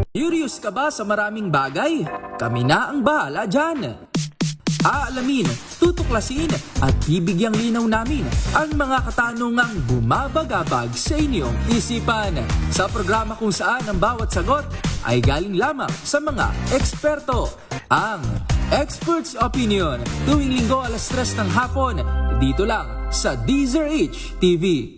Curious ka ba sa maraming bagay? Kami na ang bahala dyan. Aalamin, tutuklasin at bibigyang linaw namin ang mga katanungang bumabagabag sa inyong isipan. Sa programa kung saan ang bawat sagot ay galing lamang sa mga eksperto. Ang Expert's Opinion, tuwing linggo alas 3 ng hapon, dito lang sa DZRH TV.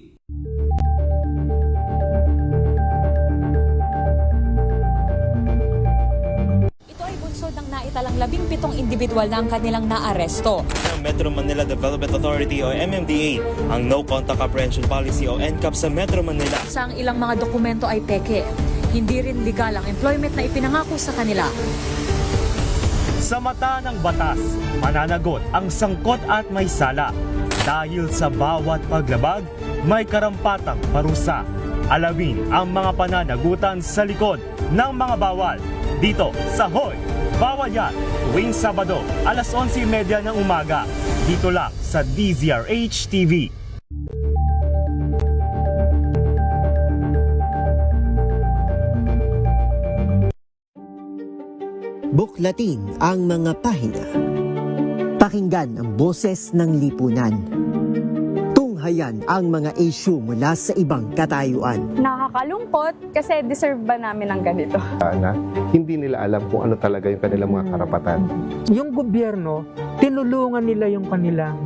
Talang 17 individual na ang kanilang naaresto. Ng Metro Manila Development Authority o MMDA ang No Contact Apprehension Policy o NCAP sa Metro Manila. Sa ang ilang mga dokumento ay peke. Hindi rin legal ang employment na ipinangako sa kanila. Sa mata ng batas, mananagot ang sangkot at may sala. Dahil sa bawat paglabag, may karampatang parusa. Alamin ang mga pananagutan sa likod ng mga bawal. Dito sa Hoy! Bawal Yan, tuwing Sabado, alas 11:30 ng umaga. Dito lang sa DZRH TV. Buklatin ang mga pahina. Pakinggan ang boses ng lipunan. Tunghayan ang mga issue mula sa ibang katayuan. Nakakalungkot kasi deserve ba namin ng ganito? Na hindi nila alam kung ano talaga yung kanilang mga karapatan. Yung gobyerno, tinulungan nila yung kanilang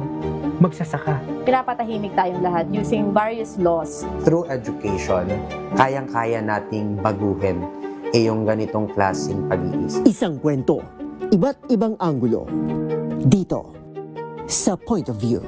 magsasaka. Pinapatahimik tayong lahat using various laws. Through education, kayang-kaya nating baguhin yung ganitong klaseng pag-iisip. Isang kwento, iba't ibang anggulo. Dito, sa Point of View.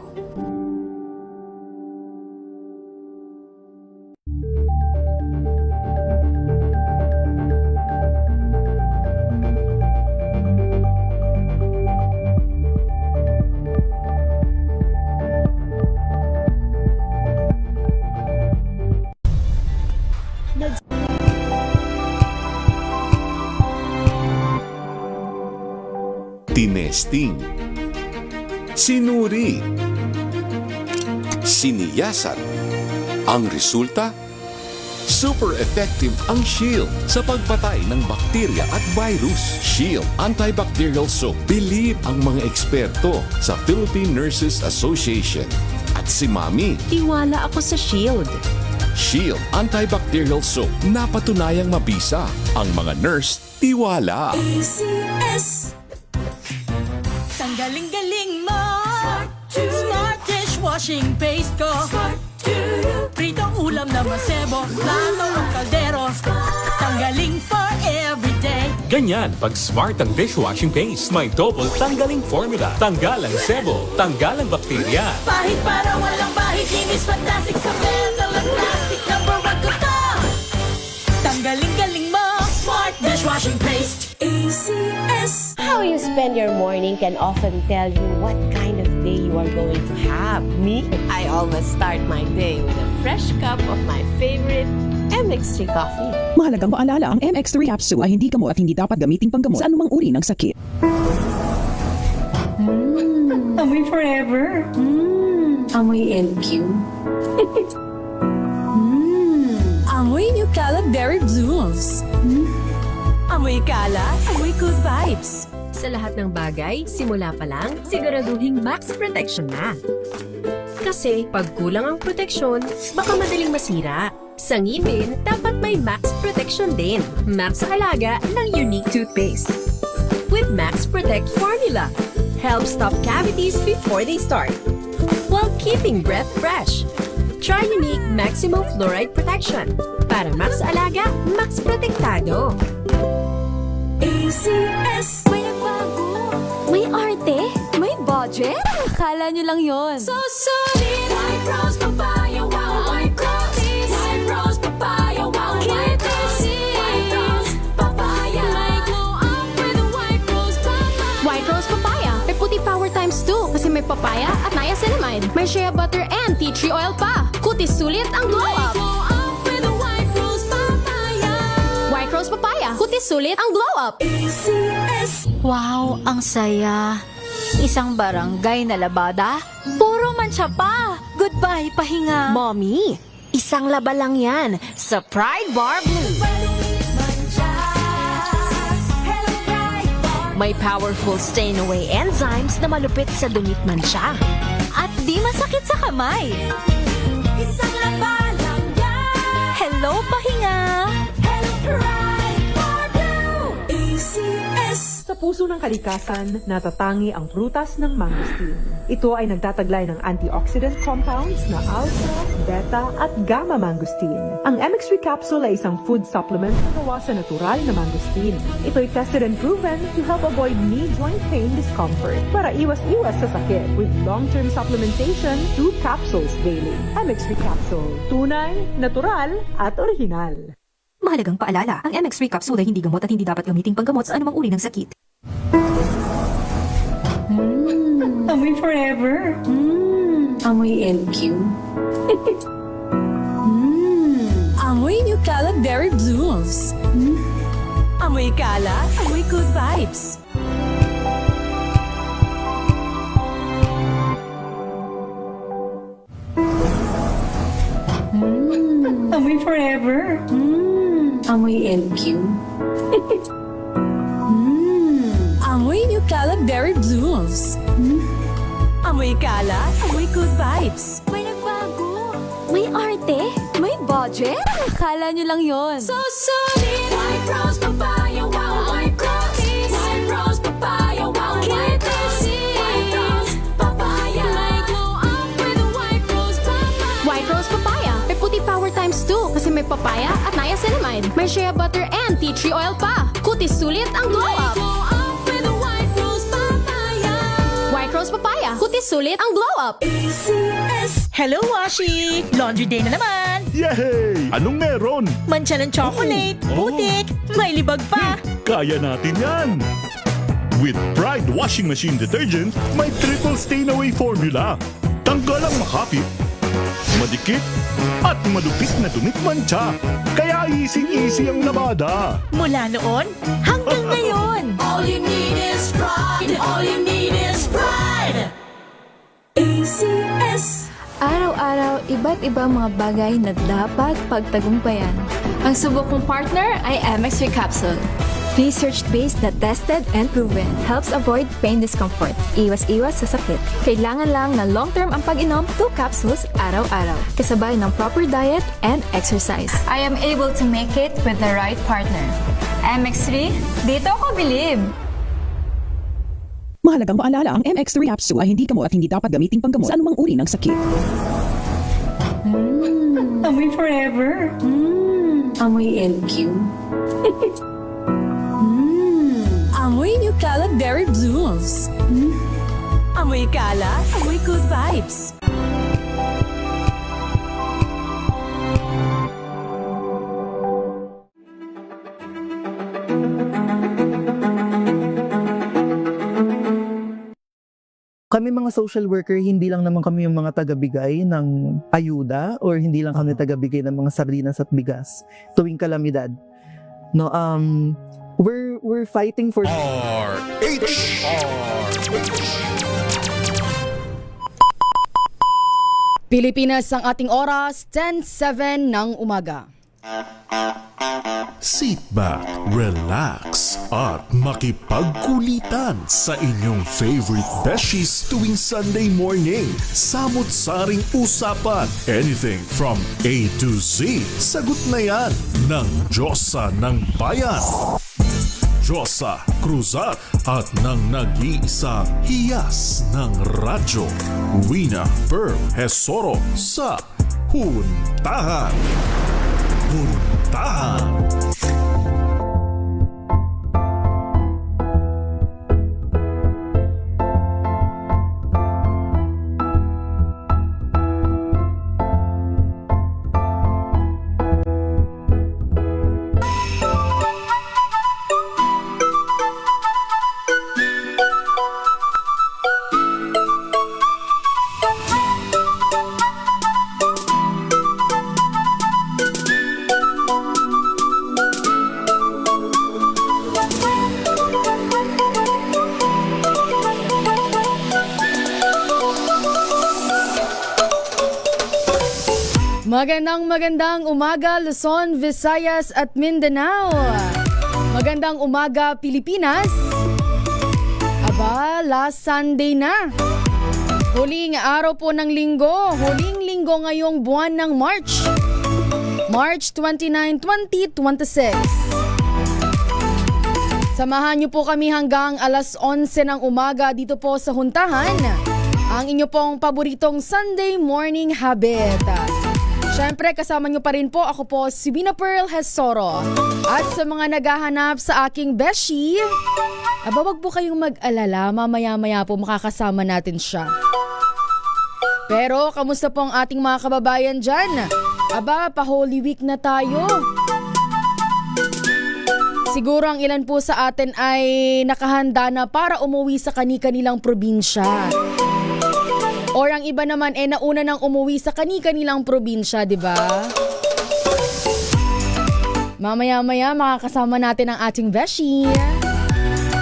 Tinesting, sinuri, siniyasan. Ang resulta? Super effective ang Shield sa pagpatay ng bakterya at virus. Shield Antibacterial Soap. Believe ang mga eksperto sa Philippine Nurses Association. At si Mami. Tiwala ako sa Shield. Shield Antibacterial Soap. Napatunayang mabisa. Ang mga nurse, tiwala. ACS. Galing-galing mo. Smart dishwashing paste ko. Pritong ulam na masebo. Plato ng kaldero. Tanggaling for everyday. Ganyan pag smart ang dishwashing paste. May double tanggaling formula. Tanggalang sebo. Tanggalang bakterya. Pahit para walang bahid. Linis fantastic sa metal at plastic. Number 1 ko to. Tanggaling-galing mo. Smart dishwashing paste. ACS. How you spend your morning can often tell you what kind of day you are going to have. Me, I always start my day with a fresh cup of my favorite MX3 coffee. Mahalagang paalala, ang MX3 capsule ay hindi gamot at hindi dapat gamitin panggamot sa anumang uri ng sakit. Amoy forever. Amoy LQ. Amoy New Calab Berry Blooms. Amoy kalat, amoy good vibes. Sa lahat ng bagay, simula pa lang, siguraduhing max protection na. Kasi pag kulang ang proteksyon, baka madaling masira. Sa ngipin, dapat may max protection din. Max sa alaga ng Unique Toothpaste. With Max Protect Formula, helps stop cavities before they start, while keeping breath fresh. Try Unique Maximum Fluoride Protection. Para max alaga, max protektado. ACS. May nagbago. May arte? May budget? Akala nyo lang yon. So solid. White Rose Papaya. Wow, White Rose. White Rose Papaya. Wow, White Rose. White Rose Papaya. May glow up with a White Rose Papaya. White Rose Papaya. May puti power times 2 kasi may papaya at niacinamide. May shea butter and tea tree oil pa. Kutis sulit ang glow up. White Rose Papaya. Kutis sulit ang glow up. ACS. Wow, ang saya. Isang barangay na labada, puro mancha pa. Goodbye, pahinga. Mommy, isang laba lang yan sa Pride Bar Blue. May powerful stain-away enzymes na malupit sa dumit mansya. At di masakit sa kamay. Isang labalang yan. Hello, pahinga! Hello, Pride for Blue. ACS. Sa puso ng kalikasan, natatangi ang prutas ng mangosteen. Ito ay nagtataglay ng antioxidant compounds na alpha, beta at gamma mangosteen. Ang MX3 capsule ay isang food supplement na gawa sa natural na mangosteen. Ito ay tested and proven to help avoid knee joint pain discomfort para iwas-iwas sa sakit with long-term supplementation 2 capsules daily. MX3 capsule. Tunay, natural at original. Mahalagang paalala, ang MX3 capsule ay hindi gamot at hindi dapat gamiting panggamot sa anumang uri ng sakit. Amoy forever. Amoy LQ. Amoy New Cala Berry Blooms. Amoy Cala, amoy good vibes. Amoy forever. Amoy LQ. Amoy New Cala Berry Blooms. Amoy Cala, amoy good vibes. May nagbago. May arte. May budget. Akala nyo lang yon. So solid. White rose papaya, wow, white rose. White rose papaya, wow, white rose. White rose papaya. May glow up with a white rose papaya. White rose papaya. May puti power times 2 kasi may papaya at niacinamide. May shea butter and tea tree oil pa. Kutis sulit ang glow up. Glow up with a white rose papaya. White rose papaya. Kutis sulit ang glow up. ACS. Hello, Washi! Laundry day na naman! Yay! Anong meron? Mancha ng chocolate, putik, may libag pa. Kaya natin yan! With Pride Washing Machine Detergent, may triple stain-away formula. Tanggal ang makapit, madikit, at madupit na dumit mancha. Kaya easy-easy ang labada. Mula noon hanggang ngayon. All you need is pride. All you need is pride. ACS. Araw-araw, iba't ibang mga bagay na dapat pagtagumpayan. Ang subok kong partner ay MX3 Capsule. Research-based na tested and proven. Helps avoid pain discomfort. Iwas-iwas sa sakit. Kailangan lang na long-term ang pag-inom 2 capsules araw-araw. Kasabay ng proper diet and exercise. I am able to make it with the right partner. MX3, dito ako believe! Mahalagang paalala, ang MX3 capsule ay hindi gamot at hindi dapat gamiting panggamot sa anumang uri ng sakit. Amoy forever. Amoy LQ. Amoy New Cala Berry Blooms. Amoy Cala, amoy good vibes. Kami mga social worker, hindi lang naman kami yung mga tagabigay ng ayuda or hindi lang kami tagabigay ng mga sardinas at bigas tuwing kalamidad. No, we're fighting for Pilipinas ang ating oras, 10:07 ng umaga. Sit back, relax, at makipagkulitan sa inyong favorite besties tuwing Sunday morning. Samot-saring usapan, anything from A to Z. Sagot na yan ng Diyosa ng Bayan. Diyosa Cruzat at ng nag-iisa hiyas ng radyo. Wina Per Hesoro sa Huntahan. Huntahan. Magandang umaga Luzon, Visayas at Mindanao. Magandang umaga Pilipinas. Aba, last Sunday na. Huling araw po ng linggo. Huling linggo ngayong buwan ng March. March 29, 2026. Samahan niyo po kami hanggang alas 11 ng umaga dito po sa Huntahan. Ang inyo pong paboritong Sunday morning habit. Siyempre, kasama niyo pa rin po. Ako po si Bina Pearl Hesoro. At sa mga naghahanap sa aking beshi, aba, wag po kayong mag-alala. Mamaya-maya po makakasama natin siya. Pero, kamusta po ang ating mga kababayan dyan? Aba, pa-Holy Week na tayo. Siguro ang ilan po sa atin ay nakahanda na para umuwi sa kani-kanilang probinsya. Or ang iba naman nauna nang umuwi sa kani-kanilang probinsya, di ba? Mamaya-maya makakasama natin ang ating beshi.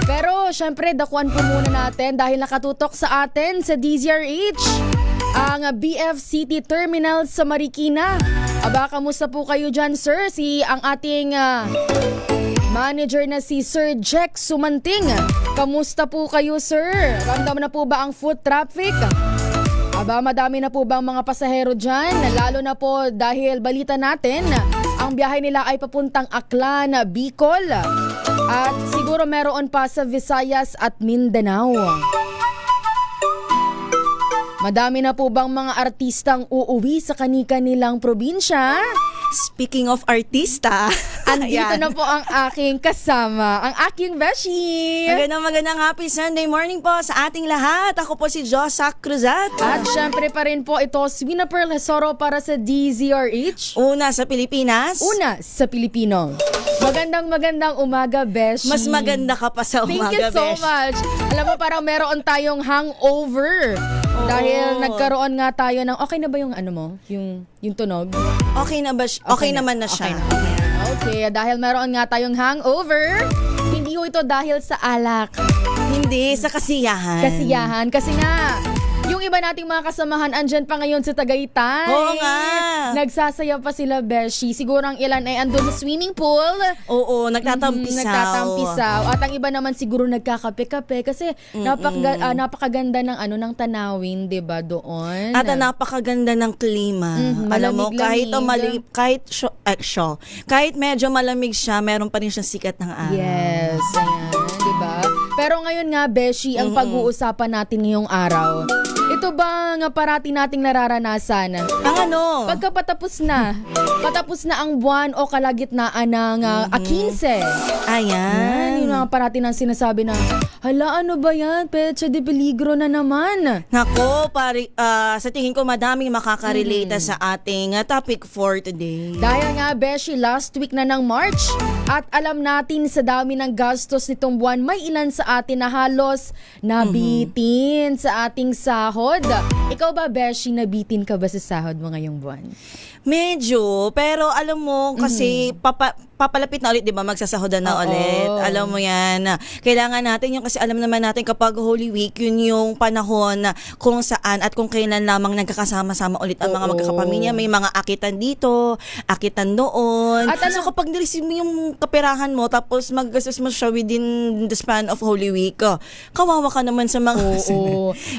Pero syempre dakuan po muna natin dahil nakatutok sa atin sa DZRH ang BF City Terminal sa Marikina. Aba, kamusta po kayo dyan, sir? Ang ating manager na si Sir Jack Sumanting. Kamusta po kayo, sir? Ramdam na po ba ang foot traffic? Aba, madami na po ba ang mga pasahero dyan? Lalo na po dahil balita natin, ang biyahe nila ay papuntang Aklan, Bicol. At siguro meron pa sa Visayas at Mindanao. Madami na po bang mga artistang uuwi sa kani-kanilang probinsya? Speaking of artista, andito na po ang aking kasama, ang aking beshi. Magandang happy Sunday morning po sa ating lahat. Ako po si Josa Cruzat. At syempre pa rin po ito, si Bina Pearl Hesoro para sa DZRH. Una sa Pilipinas. Una sa Pilipino. Magandang umaga, beshi. Mas maganda ka pa sa umaga, Thank you so much. Alam mo, parang meron tayong hangover. Dahil nagkaroon nga tayo ng, okay na ba yung ano mo? Yung tunog? Okay na ba? Okay naman na siya. Okay, dahil meron nga tayong hangover, hindi ho ito dahil sa alak. Hindi, sa kasiyahan. Kasiyahan. Kasi nga, yung iba nating mga kasamahan andyan pa ngayon sa Tagaytay. Oo nga. Nagsasaya pa sila, beshi. Siguro ang ilan ay andun sa swimming pool. Oo, nagtatampisaw. Nagtatampisaw. At ang iba naman siguro nagkakape-kape kasi napakaganda ng tanawin, 'di ba, doon? At napakaganda ng klima. Alam mo, kahit medyo malamig siya, meron pa rin siyang sikat ng araw. Yes, ayan, 'di ba? Pero ngayon nga, beshi, ang pag-uusapan natin ngayong araw. Ito ba nga parati nating nararanasan? Ang ano? Pagka patapos na ang buwan o kalagitnaan ng 15. Ayan. Yung mga parati nang sinasabi na, hala, ano ba yan? Pecha de peligro na naman. Nako, sa tingin ko madaming makakarelate sa ating topic for today. Dahil nga, beshi, last week na ng March at alam natin sa dami ng gastos nitong buwan, may ilan sa atin na halos nabitin sa ating sahod. Ikaw ba, beshi, nabitin ka ba sa sahod mo ngayong buwan? Medyo, pero alam mo, kasi papalapit na ulit, di ba? Magsasahodan na ulit. Alam mo yan. Kailangan natin yung, kasi alam naman natin kapag Holy Week, yun yung panahon kung saan at kung kailan lamang nagkakasama-sama ulit ang mga magkakapamilya. May mga akitan dito, akitan doon. At so kapag nireceive mo yung kaperahan mo, tapos maggastos mo siya within the span of Holy Week, kawawa ka naman sa mga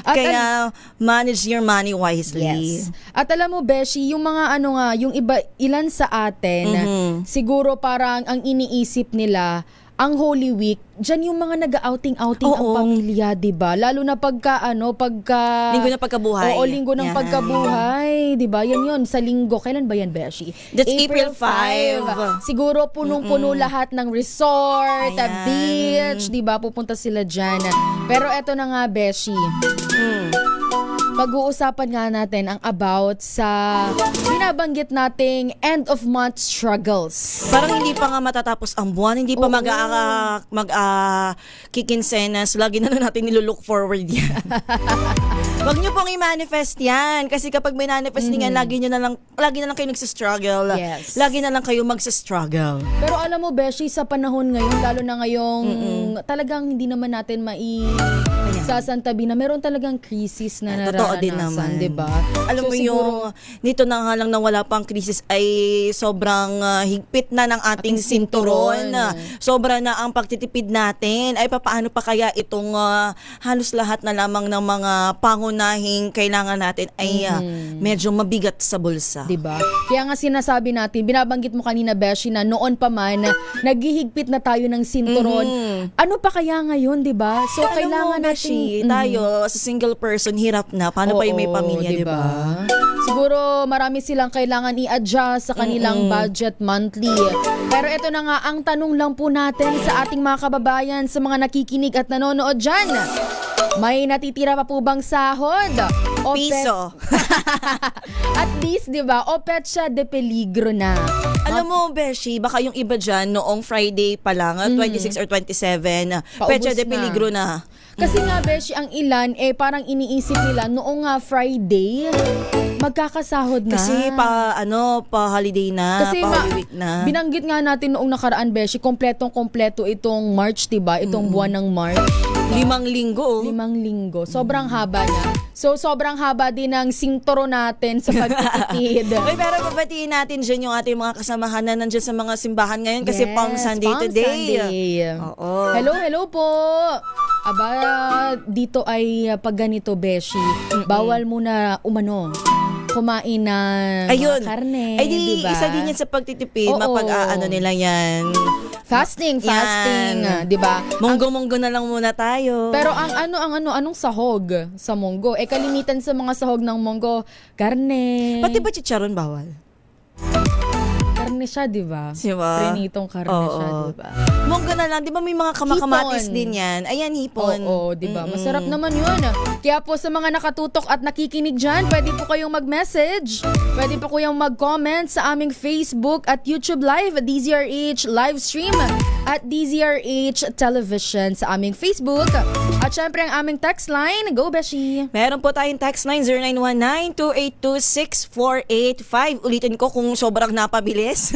Kaya manage your money wisely. Yes. At alam mo, beshi, yung mga yung ilan sa atin, siguro parang ang iniisip nila, ang Holy Week, dyan yung mga nag-outing-outing ang pamilya, diba? Lalo na pagka Linggo ng pagkabuhay. Oo, Linggo ng pagkabuhay, diba? Yan, sa linggo. Kailan ba yan, beshi? That's April 5. Siguro punong-puno lahat ng resort, beach, diba? Pupunta sila dyan. Pero eto na nga, beshi. Pag-uusapan nga natin ang about sa binabanggit nating end of month struggles. Parang hindi pa nga matatapos ang buwan, hindi pa kikinsenas, lagi na natin nilook forward yan. Wag niyo pong i-manifest yan. Kasi kapag may manifest yan, lagi na lang kayo nagsistruggle. Yes. Lagi na lang kayo magsistruggle. Pero alam mo, Beshi, sa panahon ngayon, lalo na ngayong talagang hindi naman natin sasantabi na meron talagang crisis na nararanasan. Totoo din naman. Diba? Alam mo yung, nito na nga lang na wala pang krisis ay sobrang higpit na ng ating sinturon. Sobra na ang pagtitipid natin. Ay papaano pa kaya itong halos lahat na lamang ng mga pangunahing kailangan natin ay medyo mabigat sa bulsa. Diba? Kaya nga sinasabi natin, binabanggit mo kanina, Beshi, na noon pa man, naghihigpit na tayo ng sinturon. Ano pa kaya ngayon, diba? So, kailangan natin tayo sa single person, hirap na. Paano pa yung may pamilya, diba? Siguro marami silang kailangan i-adjust sa kanilang budget monthly. Pero ito na nga, ang tanong lang po natin sa ating mga kababayan, sa mga nakikinig at nanonood dyan. May natitira pa po bang sahod? O piso. At least, diba? O petsa de peligro na. Alam mo, Beshi, baka yung iba dyan noong Friday pa lang, 26 or 27, petsa de peligro na. Kasi nga, Beshi, ang ilan, parang iniisip nila, noong Friday, magkakasahod na. Kasi pa-holiday na, kasi pa-week na. Binanggit nga natin noong nakaraan, Beshi, kompletong-kompleto itong March, diba? Itong buwan ng March. 5 linggo. 5 linggo. Sobrang haba na. So, sobrang haba din ng sinturo natin sa pagtitipid. Uy, pero papatiin natin dyan yung ating mga kasamahan na nandiyan sa mga simbahan ngayon kasi Palm Sunday Palm today. Sunday. Oo. Hello po. Aba, dito ay pag ganito, Beshi, bawal muna kumain ng karne. Ay di, diba? isa din yan sa pagtitipid. Mapag-aano nila yan. Fasting, di ba? Munggo-munggo na lang muna tayo. Pero anong sahog sa munggo? Kalimitan sa mga sahog ng munggo, karne. Pati ba chicharon bawal? Karne siya, di ba? Diba? Prinitong karne siya, di ba? Munggo na lang, di ba may mga kamakamatis din yan? Ayan, hipon. Oo, di ba? Masarap naman yun. Kaya po sa mga nakatutok at nakikinig dyan, pwede po kayong mag-message. Pwede po kayong mag-comment sa aming Facebook at YouTube Live, DZRH live stream at DZRH Television sa aming Facebook. At syempre ang aming text line, go Beshi! Meron po tayong text line 0919-282-6485. Ulitin ko kung sobrang napabilis.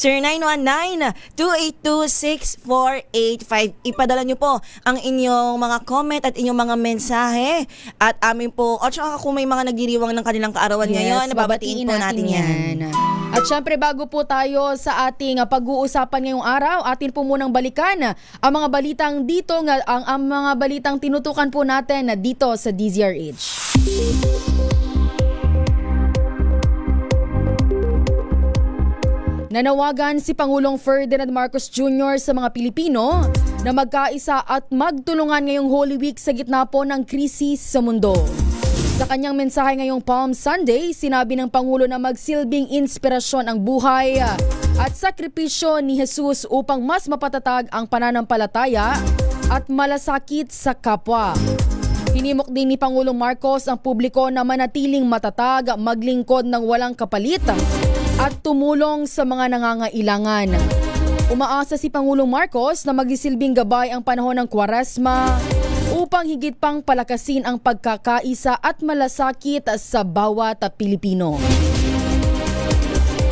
0919-282-6485. Ipadala nyo po ang inyong mga comment at inyong mga mensahe. At amin po, at saka kung may mga nagdiriwang ng kanilang kaarawan ngayon, babatiin po natin yan. At syempre bago po tayo sa ating pag-uusapan ngayong araw, atin po munang balikan ang mga balitang dito, ang mga balitang tinutukan po natin dito sa DZRH. Nanawagan si Pangulong Ferdinand Marcos Jr. sa mga Pilipino na magkaisa at magtulungan ngayong Holy Week sa gitna po ng krisis sa mundo. Sa kanyang mensahe ngayong Palm Sunday, sinabi ng Pangulo na magsilbing inspirasyon ang buhay at sakripisyo ni Jesus upang mas mapatatag ang pananampalataya at malasakit sa kapwa. Hinimok din ni Pangulong Marcos ang publiko na manatiling matatag, maglingkod ng walang kapalit at tumulong sa mga nangangailangan. Umaasa si Pangulong Marcos na magisilbing gabay ang panahon ng Kwaresma upang higit pang palakasin ang pagkakaisa at malasakit sa bawat Pilipino.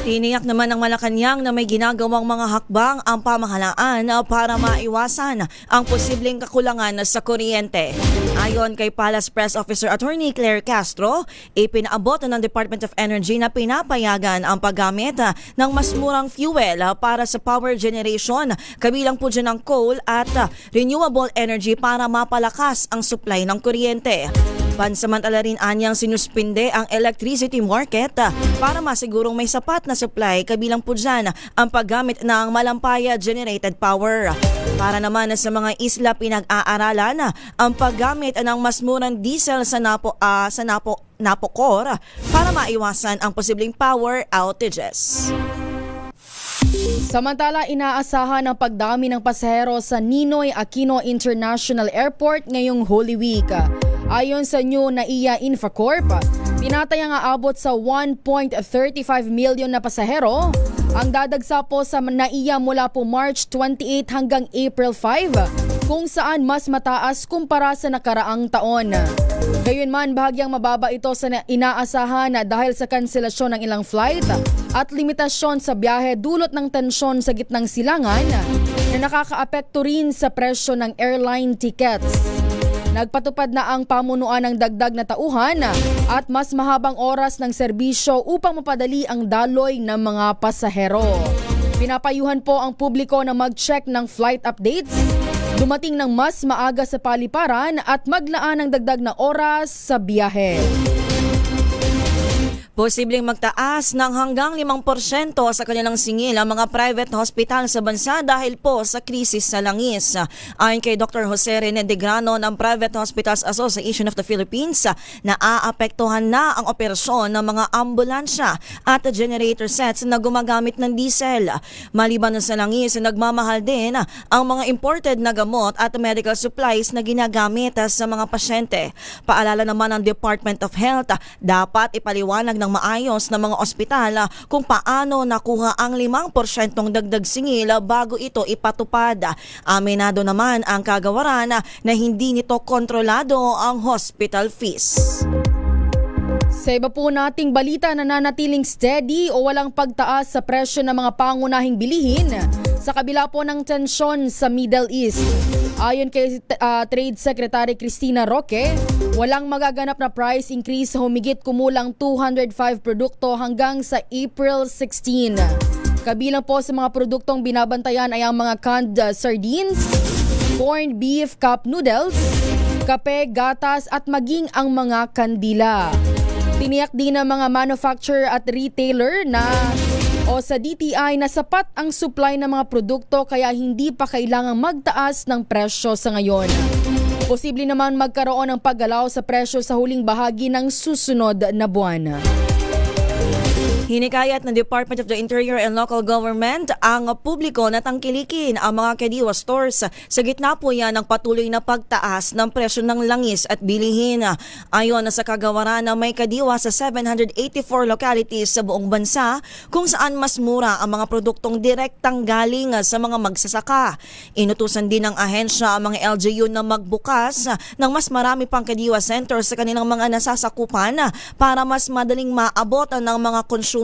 Tiniyak naman ng Malacanang na may ginagawang mga hakbang ang pamahalaan para maiwasan ang posibleng kakulangan sa kuryente. Ayon kay Palace Press Officer Attorney Claire Castro, ipinaabot ng Department of Energy na pinapayagan ang paggamit ng mas murang fuel para sa power generation, kabilang po dyan ng coal at renewable energy para mapalakas ang supply ng kuryente. Pansamantala rin anyang sinuspinde ang electricity market para masigurong may sapat na supply, kabilang po dyan ang paggamit ng malampaya generated power. Para naman sa mga isla, pinag-aaralan ang paggamit ng mas murang diesel sa Napocor para maiwasan ang posibleng power outages. Samantala, inaasahan ang pagdami ng pasahero sa Ninoy Aquino International Airport ngayong Holy Week. Ayon sa New NAIA Infocorp, tinatayang aabot sa 1.35 million na pasahero ang dadagsa po sa NAIA mula po March 28 hanggang April 5, kung saan mas mataas kumpara sa nakaraang taon. Gayunman, bahagyang mababa ito sa inaasahan dahil sa kanselasyon ng ilang flight at limitasyon sa biyahe dulot ng tensyon sa gitnang silangan na nakakaapekto rin sa presyo ng airline tickets. Nagpatupad na ang pamunuan ng dagdag na tauhan at mas mahabang oras ng serbisyo upang mapadali ang daloy ng mga pasahero. Pinapayuhan po ang publiko na mag-check ng flight updates, dumating ng mas maaga sa paliparan at maglaan ng dagdag na oras sa biyahe. Posibleng magtaas ng hanggang 5% sa kanilang singil ang mga private hospital sa bansa dahil po sa krisis sa langis. Ayon kay Dr. Jose Rene de Grano ng Private Hospitals Association of the Philippines, naaapektuhan na ang operasyon ng mga ambulansya at generator sets na gumagamit ng diesel. Maliban sa langis, nagmamahal din ang mga imported na gamot at medical supplies na ginagamit sa mga pasyente. Paalala naman ng Department of Health, dapat ipaliwanag ng maayos ng mga ospital kung paano nakuha ang 5% dagdag singil bago ito ipatupad. Aminado naman ang kagawaran na hindi nito kontrolado ang hospital fees. Sa iba po nating balita, nananatiling steady o walang pagtaas sa presyo ng mga pangunahing bilihin sa kabila po ng tensyon sa Middle East. Ayon kay Trade Secretary Cristina Roque, walang magaganap na price increase sa humigit kumulang 205 produkto hanggang sa April 16. Kabilang po sa mga produktong binabantayan ay ang mga canned sardines, corned beef cup noodles, kape, gatas at maging ang mga kandila. Tiniyak din ng mga manufacturer at retailer na o sa DTI na sapat ang supply ng mga produkto kaya hindi pa kailangang magtaas ng presyo sa ngayon. Posible naman magkaroon ng paggalaw sa presyo sa huling bahagi ng susunod na buwan. Hinikayat ng Department of the Interior and Local Government ang publiko na tangkilikin ang mga Kadiwa stores sa gitna po yan ng patuloy na pagtaas ng presyo ng langis at bilihin. Ayon sa kagawaran na may Kadiwa sa 784 localities sa buong bansa kung saan mas mura ang mga produktong direktang galing sa mga magsasaka. Inutusan din ng ahensya ang mga LGU na magbukas ng mas marami pang Kadiwa centers sa kanilang mga nasasakupan para mas madaling maabot ng mga consumer.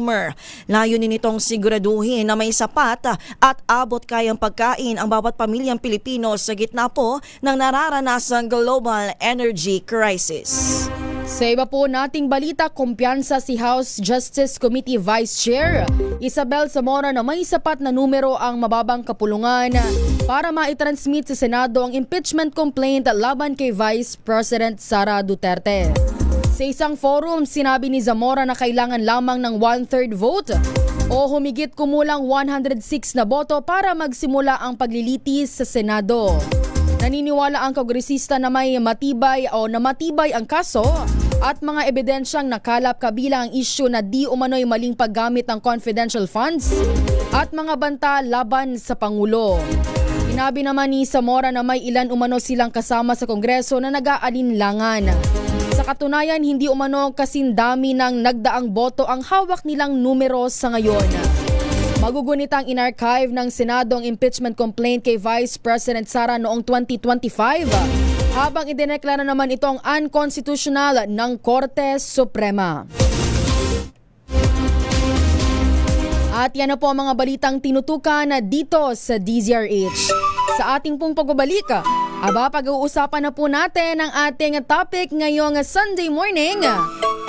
Layunin nitong siguraduhin na may sapat at abot kayang pagkain ang bawat pamilyang Pilipino sa gitna po ng nararanasang global energy crisis. Sa iba po nating balita, kumpiyansa si House Justice Committee Vice Chair Isabel Zamora na may sapat na numero ang mababang kapulungan para maitransmit sa Senado ang impeachment complaint laban kay Vice President Sara Duterte. Sa isang forum, sinabi ni Zamora na kailangan lamang ng 1/3 vote o humigit kumulang 106 na boto para magsimula ang paglilitis sa Senado. Naniniwala ang kongresista na may matibay ang kaso at mga ebidensyang nakalap kabilang ang isyu na di umano'y maling paggamit ng confidential funds at mga banta laban sa Pangulo. Sinabi naman ni Zamora na may ilan umano silang kasama sa Kongreso na nag-aalinlangan. Sa katunayan, hindi umano kasindami ng nagdaang boto ang hawak nilang numero sa ngayon. Magugunitang in-archive ng Senado ang impeachment complaint kay Vice President Sara noong 2025 habang idineklara naman itong unconstitutional ng Korte Suprema. At yan na po ang mga balitang tinutukan dito sa DZRH. Sa ating pong pagbabalik, pag-uusapan na po natin ang ating topic ngayong Sunday morning.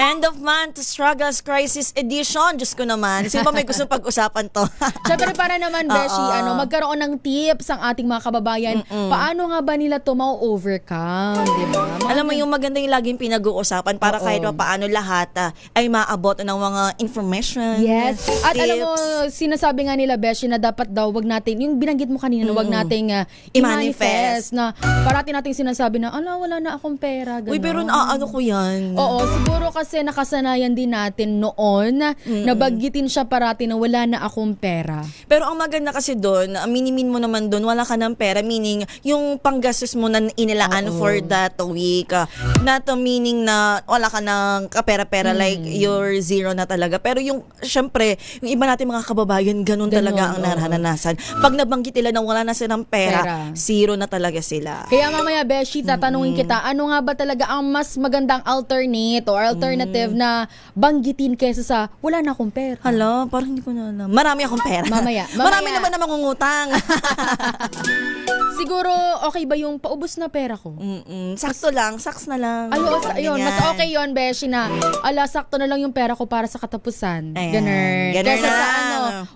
End of month struggles crisis edition. Diyos ko naman. Sino ba may gusto pag-usapan to? Siyempre para naman, Beshi, magkaroon ng tips ang ating mga kababayan. Paano nga ba nila to ma-overcome? Diba? Alam mo, yung maganda yung laging pinag-uusapan para kahit paano lahat ay maabot ng mga information. Yes. At tips. alam mo, sinasabi nga nila, Beshi, na dapat daw wag natin, yung binanggit mo kanina, wag nating i-manifest na parati nating sinasabi na, wala na akong pera. Ganon. Uy, pero ano ko yan? Oo, siguro kasi kasi nakasanayan din natin noon na baggitin siya parati na wala na akong pera. Pero ang maganda kasi doon, minimin mo naman doon, wala ka ng pera, meaning yung panggastos mo na inilaan for that week. Not a meaning na wala ka ng kapera-pera, like you're zero na talaga. Pero yung, syempre, yung iba natin mga kababayan, ganun talaga ang naranasan. Pag nabanggit nila na wala na silang pera, zero na talaga sila. Kaya mamaya, Beshi, tatanungin kita, ano nga ba talaga ang mas magandang alternate or alternative na banggitin kaysa sa wala na akong pera? Hala, parang hindi ko na alam. Marami akong pera. Mamaya. Marami naman na mangungutang. Siguro, okay ba yung paubos na pera ko? Sakto lang, saks na lang. Ayun, mas okay yon, Beshi, na sakto na lang yung pera ko para sa katapusan. Ganun. Kaysa sa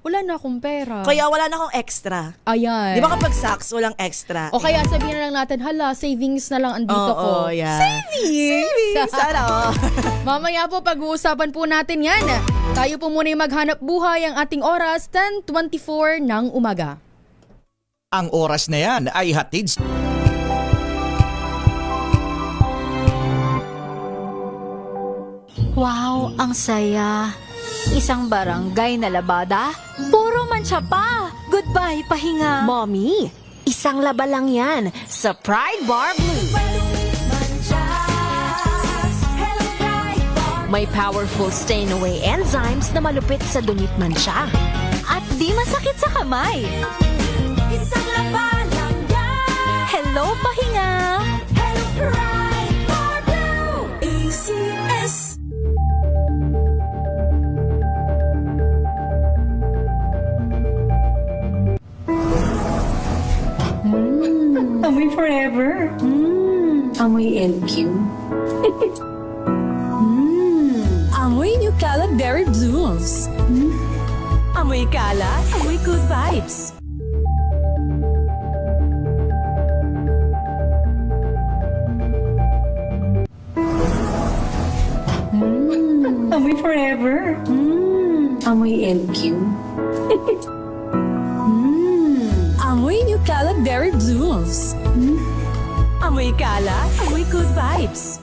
wala na akong pera. Kaya wala na akong extra. Ayan. Di ba kapag saks, walang extra? O kaya sabihin na lang natin, savings na lang andito ko. Savings! Mamaya po, pag-uusapan po natin yan. Tayo po muna yung maghanap buhay. Ang ating oras, 10:24 ng umaga. Ang oras na yan ay hatid Wow, ang saya. Isang barangay na labada, puro mancha pa. Goodbye, pahinga. Mommy, isang laba lang yan sa Pride Bar Blue. May powerful stain-away enzymes na malupit sa dunit mancha. At di masakit sa kamay. Isang laba lang yan. Hello, pahinga. Hello, Pride Bar Blue. ACS. Amoy forever. Amoy LQ. Amoy New Calad Berry Blues. Amoy kala, amoy good vibes. Amoy forever. Amoy LQ. Amoy New Calad Berry Blues. Amoy kala, amoy good vibes.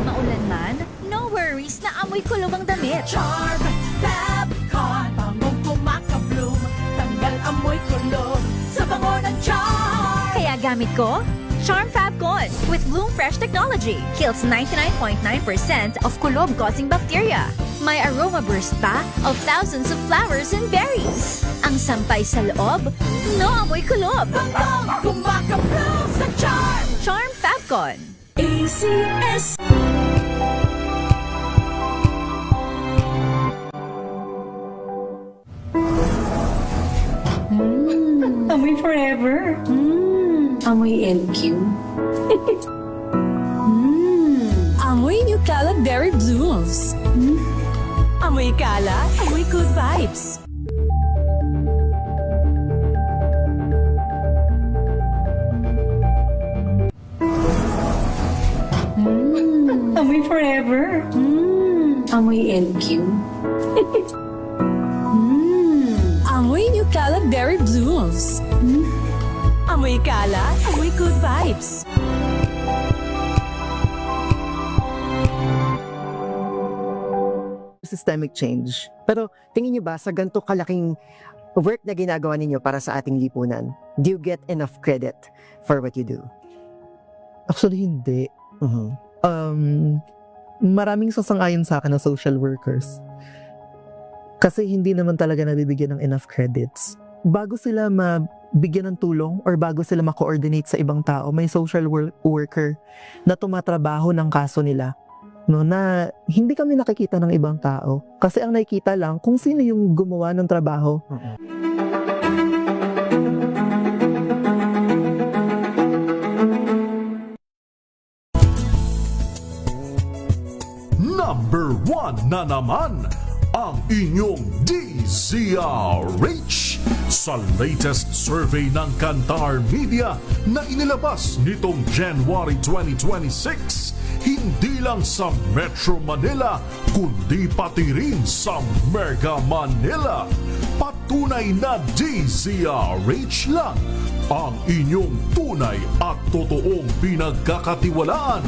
Maulan man, no worries na amoy kulog ang damit. Charm Fabcon, bangong kumakabloom, tanggal amoy kulog sa bango ng charm. Kaya gamit ko, Charm Fabcon with Bloom Fresh Technology. Kills 99.9% of kulob-causing bacteria. May aroma burst pa of thousands of flowers and berries. Ang sampay sa loob, no amoy kulob. Bangong kumakabloom sa charm. Charm Fabcon. ACS. Amoy forever. Amoy LQ. Amoy New Calad Berry Blues. Amoy kala, amoy good vibes. Amoy forever. Amoy LQ. Amoy New Calad Berry Blues. Amoy kala, amoy good vibes. Systemic change. Pero tingin niyo ba sa ganito kalaking work na ginagawa ninyo para sa ating lipunan, do you get enough credit for what you do? Actually, hindi. Maraming sasang-ayon sa akin ng social workers. Kasi hindi naman talaga nabibigyan ng enough credits. Bago sila mabigyan ng tulong or bago sila ma-coordinate sa ibang tao, may social worker na tumatrabaho ng kaso nila. No, na hindi kami nakikita ng ibang tao. Kasi ang nakikita lang kung sino yung gumawa ng trabaho. Number 1 na naman ang inyong DZRH sa latest survey ng Kantar Media na inilabas nitong January 2026. hindi lang sa Metro Manila, kundi pati rin sa Mega Manila. Patunay na DZRH lang ang inyong tunay at totoong pinagkakatiwalaan.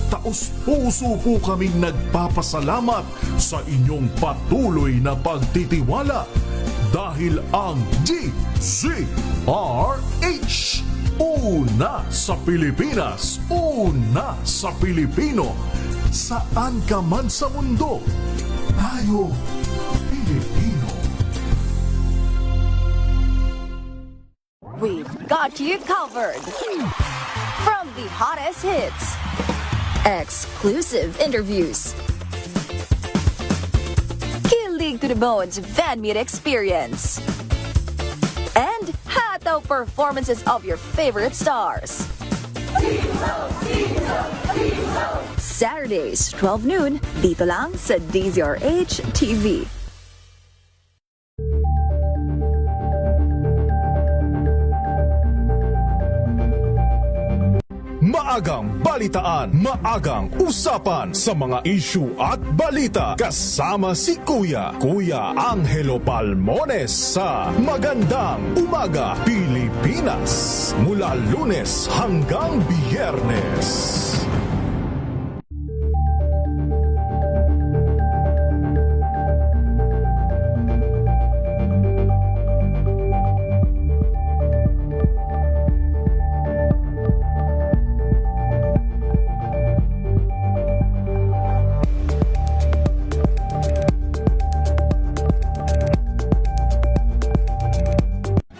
Taos-puso po kaming nagpapasalamat sa inyong patuloy na pagtitiwala dahil ang DZRH, una sa Pilipinas, una sa Pilipino. Saan ka man sa mundo, tayo Pilipino. We've got you covered. From the hottest hits, exclusive interviews, kilig to the bones fan meet experience, and hataw performances of your favorite stars. Saturdays, 12 noon, dito lang sa DZRH TV. Maagang balitaan, maagang usapan sa mga issue at balita kasama si Kuya Angelo Palmones sa Magandang Umaga Pilipinas mula Lunes hanggang Biyernes.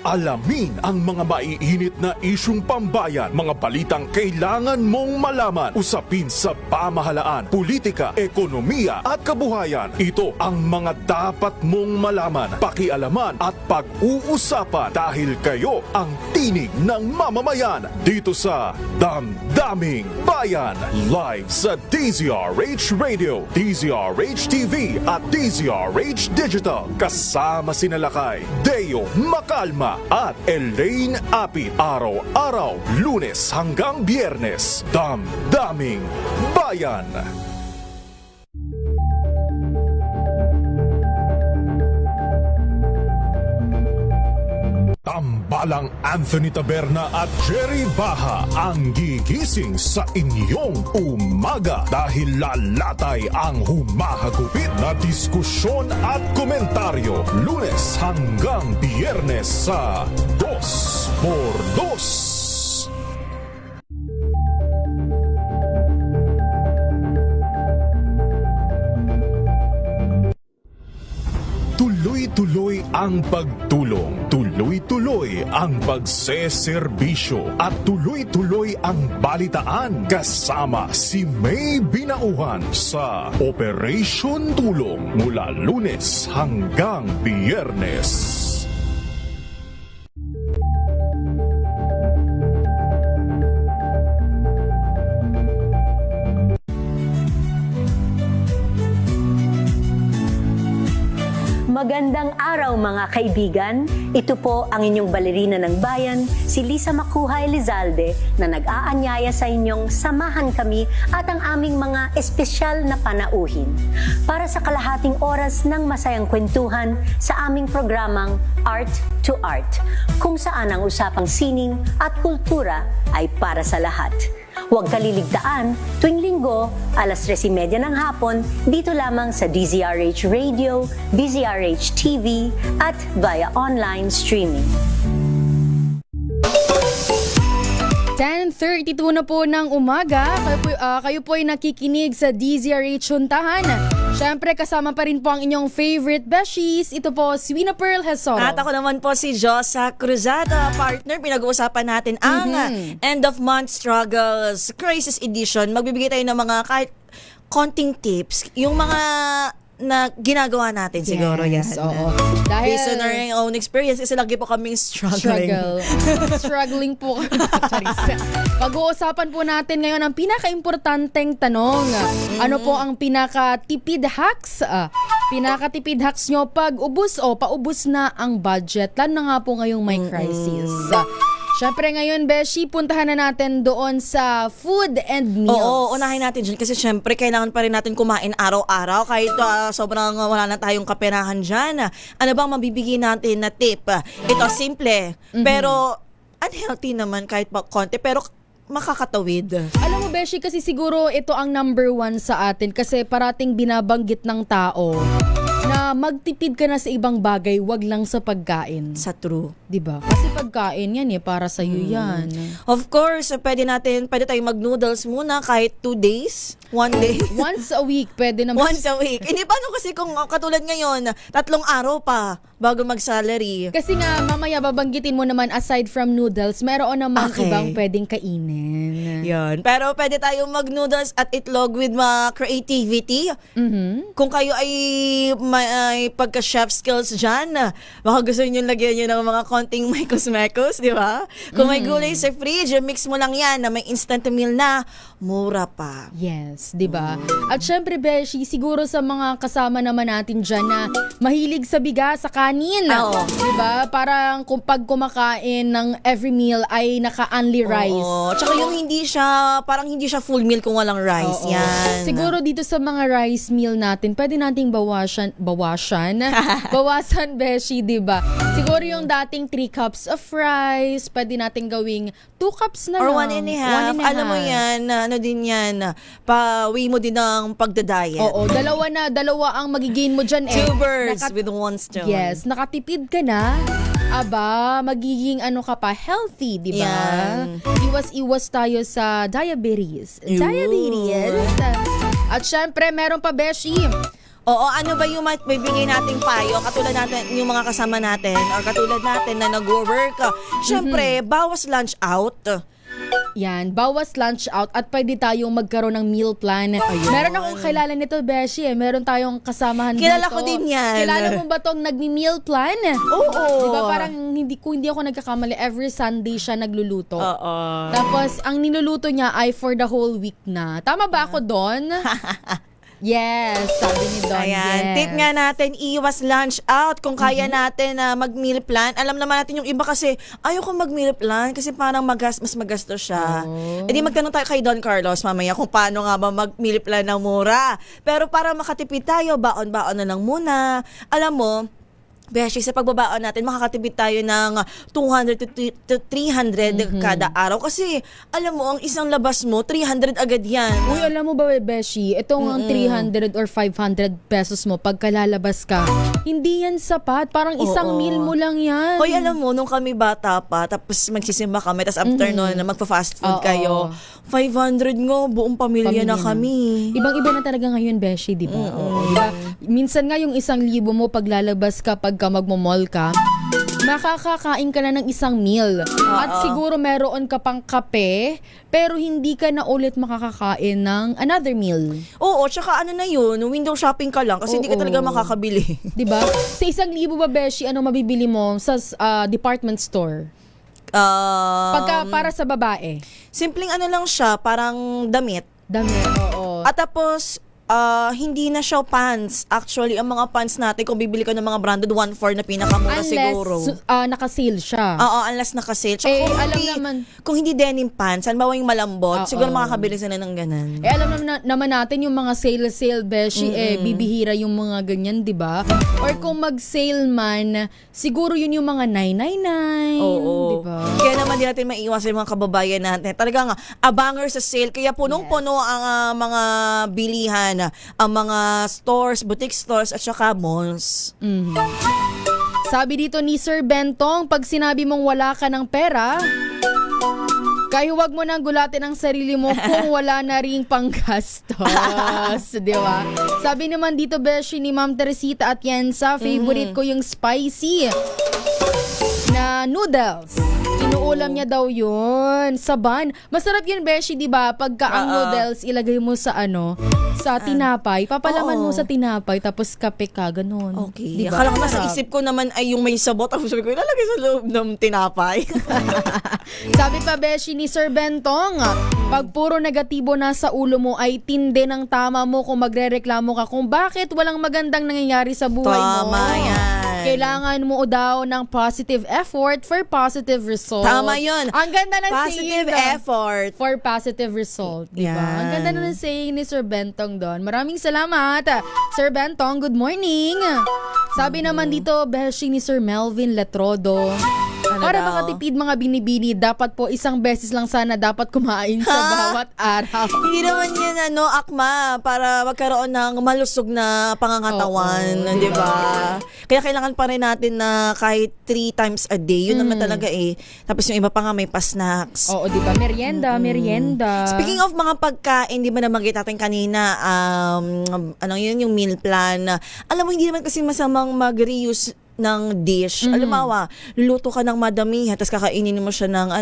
Alamin ang mga maiinit na isyung pambayan, mga balitang kailangan mong malaman, usapin sa pamahalaan, politika, ekonomiya at kabuhayan. Ito ang mga dapat mong malaman, pakialaman at pag-uusapan dahil kayo ang tinig ng mamamayan dito sa Damdaming Bayan. Live sa DZRH Radio, DZRH TV at DZRH Digital. Kasama sinalakay Deo Macalma at Elaine Apit. Araw-araw, Lunes hanggang Biyernes. Damdaming Bayan. Tambalang Anthony Taberna at Jerry Baha ang gigising sa inyong umaga dahil lalatay ang humahagupit na diskusyon at komentaryo Lunes hanggang Biyernes sa 2x2. Tuloy-tuloy ang pagtulong, tuloy-tuloy ang pagseserbisyo at tuloy-tuloy ang balitaan kasama si May Binauhan sa Operation Tulong mula Lunes hanggang Biyernes. Magandang araw mga kaibigan. Ito po ang inyong balerina ng bayan, si Lisa Makuha Elizalde na nag-aanyaya sa inyong samahan kami at ang aming mga espesyal na panauhin para sa kalahating oras ng masayang kwentuhan sa aming programang Art to Art, kung saan ang usapang sining at kultura ay para sa lahat. Huwag kaliligtaan, tuwing linggo, alas 3:30 ng hapon, dito lamang sa DZRH Radio, DZRH TV, at via online streaming. 10:32 na po ng umaga. Kayo po ay nakikinig sa DZRH Huntahan. Siyempre, kasama pa rin po ang inyong favorite beshies. Ito po, si Wina Pearl Hesoro. At ako naman po si Josa Cruzado. Partner, pinag-uusapan natin ang End of Month Struggles Crisis Edition. Magbibigay tayo ng mga kahit konting tips. Yung mga na ginagawa natin siguro yan. Oo. Dahil based on our own experience, kasi lagi po kaming struggling. Struggling po kami. Pag-uusapan po natin ngayon ang pinaka-importanteng tanong. Ano po ang pinaka-tipid hacks? Pinaka-tipid hacks nyo pag ubos o paubos na ang budget. Lalo na nga po ngayong may crisis. Syempre ngayon, Beshi, puntahan na natin doon sa food and meals. Oo, unahin natin dyan kasi syempre kailangan pa rin natin kumain araw-araw kahit sobrang wala na tayong kaperahan dyan. Ano bang mabibigay natin na tip? Ito, simple. Pero unhealthy naman kahit pa konti, pero makakatawid. Alam mo, Beshi, kasi siguro ito ang number 1 sa atin kasi parating binabanggit ng tao na magtipid ka na sa ibang bagay, wag lang sa pagkain. Sa true. 'Di ba? Kasi pagkain yan para sa iyo yan. Of course, pwede tayong mag-noodles muna kahit 2 days, 1 day. Once a week, pwede naman. Once a week. Hindi, paano kasi kung katulad ngayon, 3 araw pa bago mag-salary. Kasi nga, mamaya babanggitin mo naman aside from noodles, meron naman ibang pwedeng kainin. Yan. Pero pwede tayong mag-noodles at itlog with creativity. Kung kayo ay may pagka-chef skills dyan, baka gusto nyo lagyan nyo ng mga konting mekos-mekos, di ba? Kung may gulay sa fridge, mix mo lang yan na may instant meal na, mura pa. Yes, di ba? At syempre, Beshi, siguro sa mga kasama naman natin dyan na mahilig sa bigas, sa kanin. Di ba? Parang kung pag kumakain ng every meal ay naka-only rice. Oo. Tsaka yung parang hindi siya full meal kung walang rice. Oo. Yan. Siguro dito sa mga rice meal natin, pwede nating bawasan, Beshi, di ba? Siguro yung dating 3 cups of rice, pwede nating gawing 2 cups na Or lang. 1.5. Alam mo yan, ano din yan, pawi mo din ng pagda-diet. Oo, dalawa ang magigain mo dyan 2 birds with 1 stone. Yes, nakatipid ka na. Aba, magiging ka pa, healthy, di ba? Yan. Iwas-iwas tayo sa diabetes. At syempre, meron pa, Beshi. Oo, ano ba yung maibigay nating payo? Katulad natin, yung mga kasama natin or katulad natin na nag-work. Syempre, bawas lunch out. Yan, bawas lunch out at pwede tayong magkaroon ng meal plan. Meron akong kilala nito, Beshi. Meron tayong kasamahan Kilala dito. ko din yan. Kilala mo ba tong nagmi-meal plan? Oo. Diba parang hindi ako nagkakamali, every Sunday siya nagluluto. Oo. Tapos, ang niluluto niya ay for the whole week na. Tama ba ako doon? Yes, sabi ni Don. Ayan. Yes. Tip nga natin, iwas lunch out. Kung kaya natin na mag-meal plan. Alam naman natin yung iba kasi, ayoko mag-meal plan kasi parang mas magastos siya. E di magtanong tayo kay Don Carlos mamaya kung paano nga ba mag-meal plan ng mura. Pero para makatipid tayo, baon-baon na lang muna. Alam mo, Beshi, sa pagbabaon natin, makakatipid tayo ng 200 to 300 kada araw. Kasi, alam mo, ang isang labas mo, 300 agad yan. Uy, alam mo ba, Beshi, itong 300 or 500 pesos mo, pagkalalabas ka, hindi yan sapat. Parang isang meal mo lang yan. Hoy, alam mo, nung kami bata pa, tapos magsisimba kami, tapos after noon, magpa-fast food kayo, 500 nga, buong pamilya na kami. Ibang-iba na talaga ngayon, Beshi, di ba? Diba? Minsan nga yung 1,000 mo, paglalabas ka, pagka magmo-mall ka, makakakain ka na ng isang meal. At siguro meron ka pang kape, pero hindi ka na ulit makakakain ng another meal. Oo, tsaka ano na yun, window shopping ka lang kasi hindi ka talaga makakabili. Diba? Sa 1,000 ba, Beshi, ano mabibili mo sa department store? Pagka para sa babae. Simpleng ano lang siya, parang damit. Oo. At tapos, hindi na siya pants. Actually, ang mga pants natin, kung bibili ka ng mga branded, 1.4 na pinakamura siguro. Unless naka-sale siya. Oo, unless naka-sale. Tsaka kung hindi denim pants, halimbawa yung malambot, siguro makakabili sila ng ganan. Alam naman natin yung mga sale, Beshi, bibihira yung mga ganyan, di ba? Or kung mag-sale man, siguro yun yung mga 999. Oo. Diba? Kaya naman di natin maiwas yung mga kababayan natin. Talagang abanger sa sale. Kaya punong-puno ang mga bilihan, ang mga stores, boutique stores, at saka malls. Sabi dito ni Sir Bentong, pag sinabi mong wala ka ng pera, kaya huwag mo nang gulatin ang sarili mo kung wala na ring panggastos. Di ba? Sabi naman dito, Beshi, ni Ma'am Teresita at Yensa, favorite ko yung spicy na noodles. Inuulam niya daw yun sa bun. Masarap yun, Beshi, di ba? Pagka ang noodles, ilagay mo sa sa tinapay. Papalaman mo sa tinapay, tapos kape ka, ganun. Okay. Diba? Akala ko nasa isip ko naman ay yung may sabot. Tapos sabi ko, ilalagay sa loob ng tinapay. Sabi pa, Beshi, ni Sir Bentong, pag puro negatibo na sa ulo mo, ay tindi ng tama mo kung magrereklamo ka kung bakit walang magandang nangyayari sa buhay mo. Tama yan. Kailangan mo daw ng positive effort for positive result. Tama yun. Ang ganda ng Positive saying effort for positive result, di ba? Yan. Ang ganda na ng saying ni Sir Bentong doon. Maraming salamat. Sir Bentong, good morning. Sabi naman dito, beshi ni Sir Melvin Letrodo. Para daw? makatipid mga binibini, dapat po isang beses lang sana dapat kumain sa bawat araw. Hindi naman yan akma para magkaroon ng malusog na pangangatawan, di ba? Kaya kailangan pa rin natin na kahit 3 times a day. Yun naman talaga eh. Tapos yung iba pa nga may pa-snacks. Oo, di ba? Merienda. Speaking of mga pagkain, di ba nabanggit natin kanina, yun yung meal plan. Alam mo, hindi naman kasi masamang mag-reuse ng dish. Alam mo, luluto ka ng madamihan, tapos kakainin mo siya ng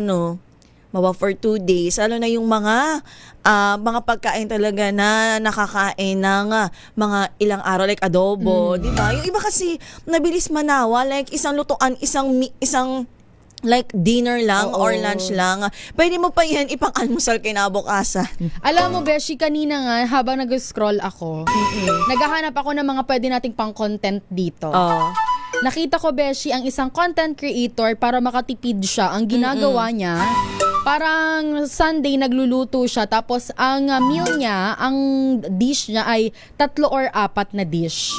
mawa for 2 days. Lalo na yung mga pagkain talaga na nakakain ng mga ilang araw, like adobo, di ba? Yung iba kasi nabilis manawa, like isang lutuan, isang like dinner lang or lunch lang. Pwede mo pa yan ipang-almusal kinabukasan. Alam mo, Beshi, kanina nga, habang nag-scroll ako, naghahanap ako ng mga pwede nating pang-content dito. Nakita ko, Beshi, ang isang content creator para makatipid siya. Ang ginagawa niya, parang Sunday nagluluto siya, tapos ang meal niya, ang dish niya ay 3 or 4 na dish.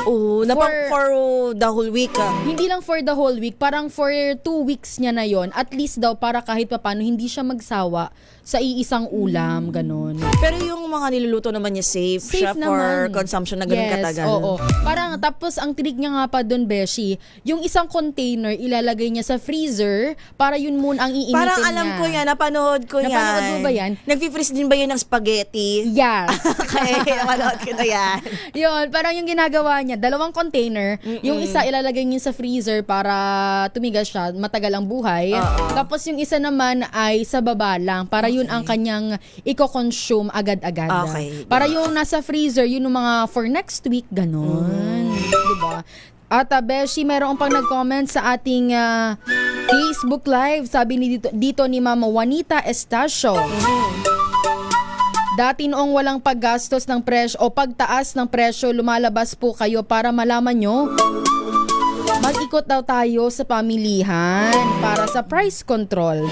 For the whole week. Hindi lang for the whole week, parang for 2 weeks niya na yon. At least daw para kahit paano hindi siya magsawa sa iisang ulam, ganun. Pero yung mga niluluto naman niya safe siya for consumption na ganun katagal. Oo. Parang tapos ang tinig niya nga pa doon, Beshi, yung isang container ilalagay niya sa freezer para yun muna ang iinitin niya. Parang alam ko yan, napanood ko yan. Napanood mo ba yan? Nag-freeze din ba yun ng spaghetti? Yes. Okay, napanood ko na yan. Yun, parang yung ginagawa niya, 2 container, yung isa ilalagay niya sa freezer para tumigas siya, matagal ang buhay. Tapos yung isa naman ay sa baba lang, para yun ang kanyang i-consume agad-agad. Okay. Para yung nasa freezer, yun yung mga for next week, ganun. Diba? At Beshi, meron pang nag-comment sa ating Facebook Live. Sabi ni dito ni Mama Juanita Estacio. Dati noong walang paggastos ng presyo o pagtaas ng presyo, lumalabas po kayo para malaman nyo. Mag-ikot daw tayo sa pamilihan para sa price control.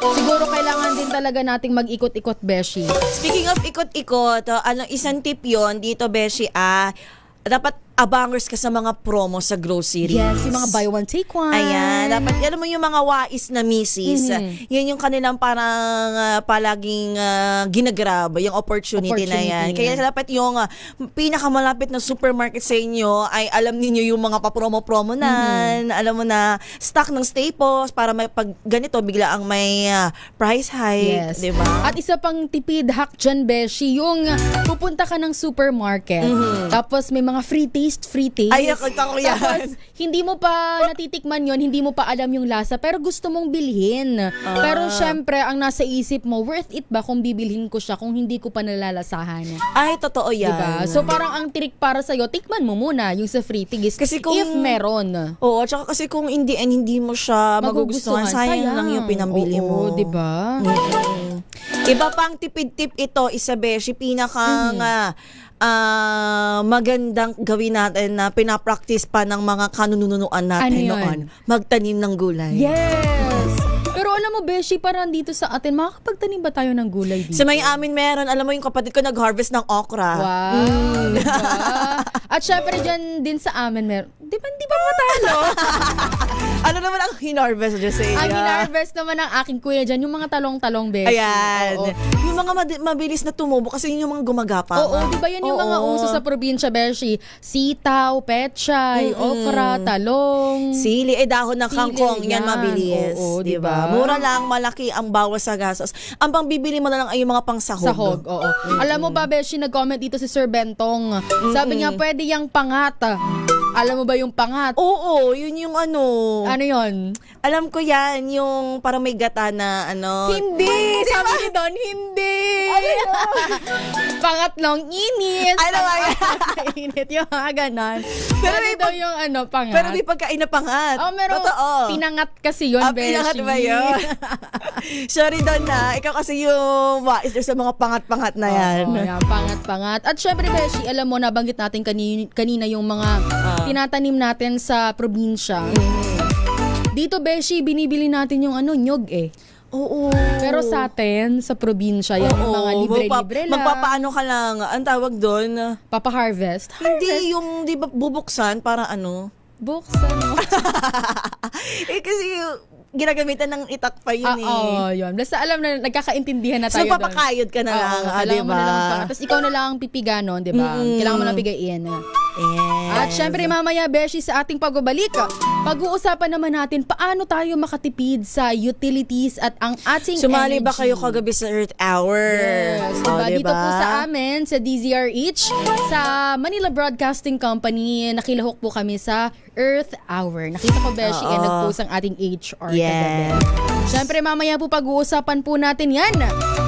Siguro kailangan din talaga nating mag-ikot-ikot, Beshi. Speaking of ikot-ikot, isang tip yon dito, Beshi, dapat abangers ka sa mga promo sa groceries. Yes, yung mga buy one, take one. Ayan, dapat, alam mo yung mga wais na misis, yan yung kanilang parang palaging ginagrab, yung opportunity na yan. Kaya dapat yung pinakamalapit na supermarket sa inyo ay alam niyo yung mga papromo-promo na, alam mo na, stock ng staples para may pag ganito, bigla ang may price hike, yes. Diba? At isa pang tipid hack dyan, Beshi, yung pupunta ka ng supermarket, tapos may mga free taste. Ay, nakita ko yan. Tapos, hindi mo pa natitikman yon, hindi mo pa alam yung lasa, pero gusto mong bilhin. Pero syempre, ang nasa isip mo, worth it ba kung bibilhin ko siya kung hindi ko pa nalalasahan? Ay, totoo yan. Diba? So, parang ang trick para sa'yo, tikman mo muna yung sa free tigis. Kasi kung, if meron. Oo, tsaka kasi kung in the end, hindi mo siya magugustuhan, sayang lang yung pinambili mo. Oo, diba? Iba pang tipid-tip ito, Beshi, pinakang magandang gawin natin na pinapractice pa ng mga kanununuan natin noon. Magtanim ng gulay. Yes! Pero alam mo, Beshi, parang dito sa atin, makakapagtanim ba tayo ng gulay dito? Sa may amin meron. Alam mo, yung kapatid ko nag-harvest ng okra. Wow! Diba? At syempre dyan din sa amin meron. Di ba matalo? Ano naman ang hinarvest dyan sa inyo? Ang hinarvest naman ng aking kuya dyan, yung mga talong-talong, Beshi. Ayan. Oo. Yung mga mabilis na tumubo kasi yun yung mga gumagapang. Oo, di ba yan yung mga uso sa probinsya, Beshi? Sitaw, pechay, okra, talong. Sili, dahon ng kangkong. Yan mabilis. Oo, di ba? Mura lang, malaki ang bawas sa gastos. Ang pang bibili mo na lang ay yung mga pang sahog. Sahog, oo. Alam mo ba, Beshi, nag-comment dito si Sir Bentong. Sabi niya, pwede yung pangat. Alam mo ba yung pangat? Oo, yun yung ano. Ano yun? Alam ko yan, yung parang may gata na ano. Hindi! Sabi ni Don, hindi! Pangat ng init. Ano ba yan? Init yung mga ganon. Pero may daw yung pangat. Pero may pagkain na pangat. Oh, meron. Totoo. Pinangat kasi yun, Beshi. Pinangat ba yun? Sorry, Don, na. Ikaw kasi yung wais sa mga pangat-pangat na yan. Oo, yan, pangat-pangat. At syempre, Beshi, alam mo, nabanggit natin kanina yung mga tinatanim natin sa probinsya. Dito, Beshi, binibili natin yung nyog eh. Oo. Pero sa atin, sa probinsya, yan yung mga libre-libre lang. Magpapaano ka lang, ang tawag doon? Papa-harvest. Hindi, yung di ba bubuksan para ano? Buksan. Kasi ginagamitan ng itak pa yun eh. Oo, yun. Basta alam na, nagkakaintindihan na tayo So, papakayod ka na lang, kailangan mo diba? na lang tapos ikaw na lang ang pipiga nun, diba? Kailangan mo na pigain. Yes. At syempre, mamaya, Beshi, sa ating pagbabalik, pag-uusapan naman natin paano tayo makatipid sa utilities at ang ating Sumali energy. ba kayo kagabi sa Earth Hour? Yes. Diba? Dito po sa amin, sa DZRH, sa Manila Broadcasting Company, nakilahok po kami sa Earth Hour. Nakita ko, Beshi, nag-post ang ating HR kagabi. Syempre, mamaya po pag-uusapan po natin yan.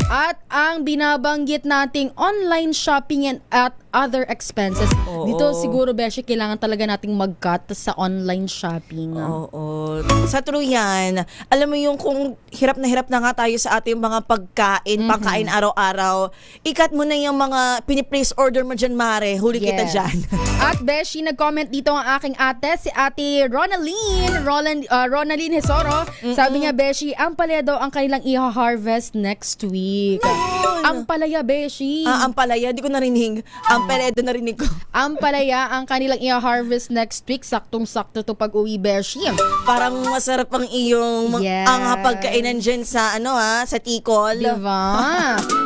At ang binabanggit nating online shopping at other expenses. Dito siguro, Beshi, kailangan talaga nating mag-cut sa online shopping. Oo. Sa true yan, alam mo yung kung hirap na nga tayo sa ating mga pagkain, pangkain araw-araw, ikat mo na yung mga piniplace order mo dyan, Mare. Huli kita dyan. At Beshi, nag-comment dito ang aking ate, si ate Ronaline Hesoro. Sabi niya, Beshi, ang palaya daw ang kanilang i-harvest next week. Ang palaya, Beshi. Ang palaya, di ko narinig. Ang palaya, narinig ko. Ang palaya ang kanilang i-harvest next week. Saktong-sakto to pag-uwi, Beshi. Parang masarap ang iyong ang pagkainan dyan sa sa Tikol. Diba?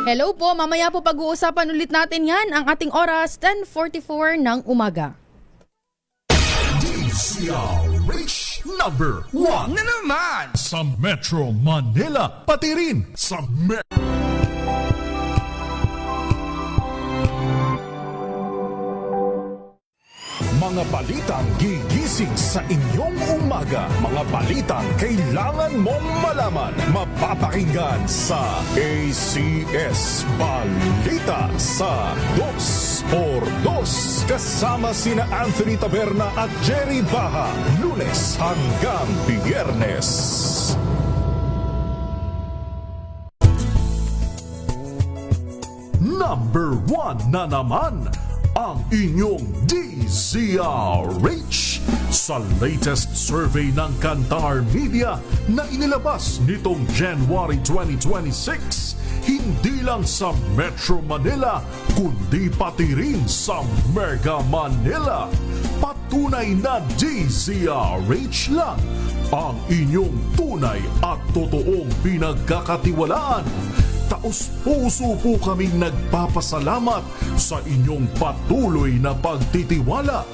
Hello po, mamaya po pag-uusapan ulit natin yan. Ang ating oras, 10:44 ng umaga. DZRH number 1 na naman sa Metro Manila, pati rin sa mga balitang gigising sa inyong umaga. Mga balitang kailangan mong malaman. Mapapakinggan sa ACS Balita sa 2x2. Kasama sina Anthony Taberna at Jerry Baha. Lunes hanggang Biyernes. Number 1 na naman ang inyong DZRH sa latest survey ng Kantar Media na inilabas nitong January 2026. Hindi lang sa Metro Manila, kundi pati rin sa Mega Manila. Patunay na DZRH lang ang inyong tunay at totoong pinagkakatiwalaan. Taos-puso po kaming nagpapasalamat sa inyong patuloy na pagtitiwala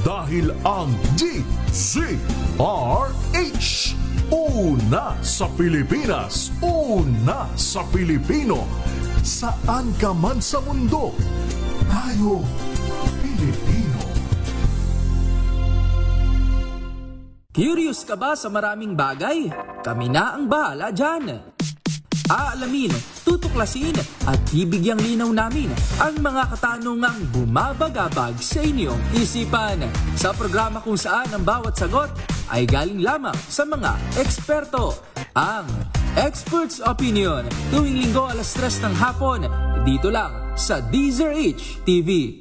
dahil ang DZRH, una sa Pilipinas, una sa Pilipino, saan ka man sa mundo, tayo Pilipino. Curious ka ba sa maraming bagay? Kami na ang bahala dyan. Aalamin, tutuklasin at bibigyang linaw namin ang mga katanungang bumabagabag sa inyong isipan. Sa programa kung saan ang bawat sagot ay galing lamang sa mga eksperto. Ang Expert's Opinion, tuwing linggo 3:00 ng hapon, dito lang sa DZRH TV.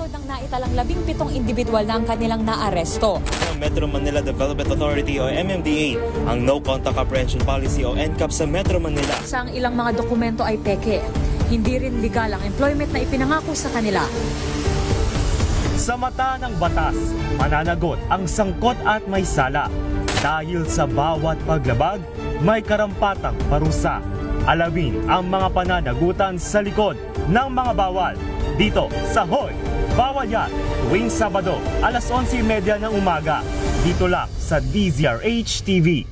Ng naitalang 17 individual na ang kanilang naaresto. Metro Manila Development Authority o MMDA ang No Contact Apprehension Policy o NCAP sa Metro Manila. Sa ang ilang mga dokumento ay peke. Hindi rin legal ang employment na ipinangako sa kanila. Sa mata ng batas, mananagot ang sangkot at may sala. Dahil sa bawat paglabag, may karampatang parusa. Alamin ang mga pananagutan sa likod ng mga bawal. Dito sa Hoy! Bawal Yan, tuwing Sabado, 11:30 ng umaga. Dito lang sa DZRH TV.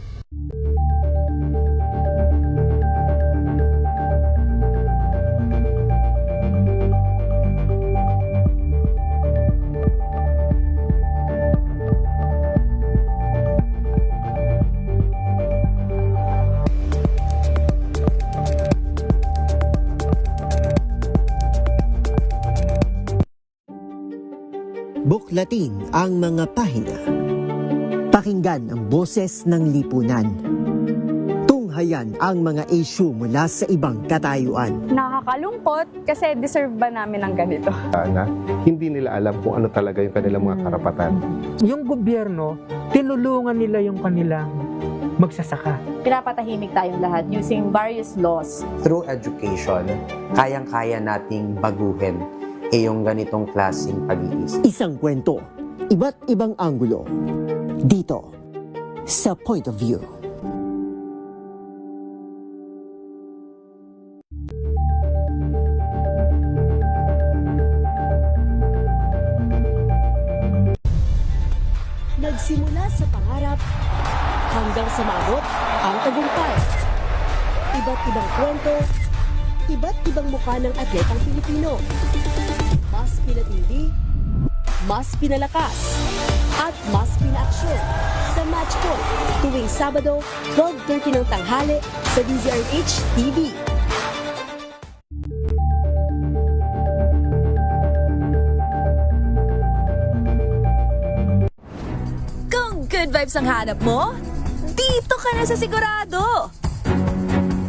Buklatin ang mga pahina. Pakinggan ang boses ng lipunan. Tunghayan ang mga issue mula sa ibang katayuan. Nakakalungkot kasi deserve ba namin ng ganito? Na hindi nila alam kung ano talaga yung kanilang mga karapatan. Yung gobyerno, tinulungan nila yung kanilang magsasaka. Pinapatahimik tayong lahat using various laws. Through education, kayang-kaya nating baguhin yung ganitong klaseng pag-iisip. Isang kwento, iba't ibang anggulo. Dito, sa Point of View. Nagsimula sa pangarap hanggang sa maabot ang tagumpay. Iba't ibang kwento, iba't ibang mukha ng atletang Pilipino. Mas pinatindi, mas pinalakas, at mas pinaaksyon sa Match Point tuwing Sabado, 12:30 ng tanghali sa DZRH TV. Kung good vibes ang hanap mo, dito ka na sa sigurado!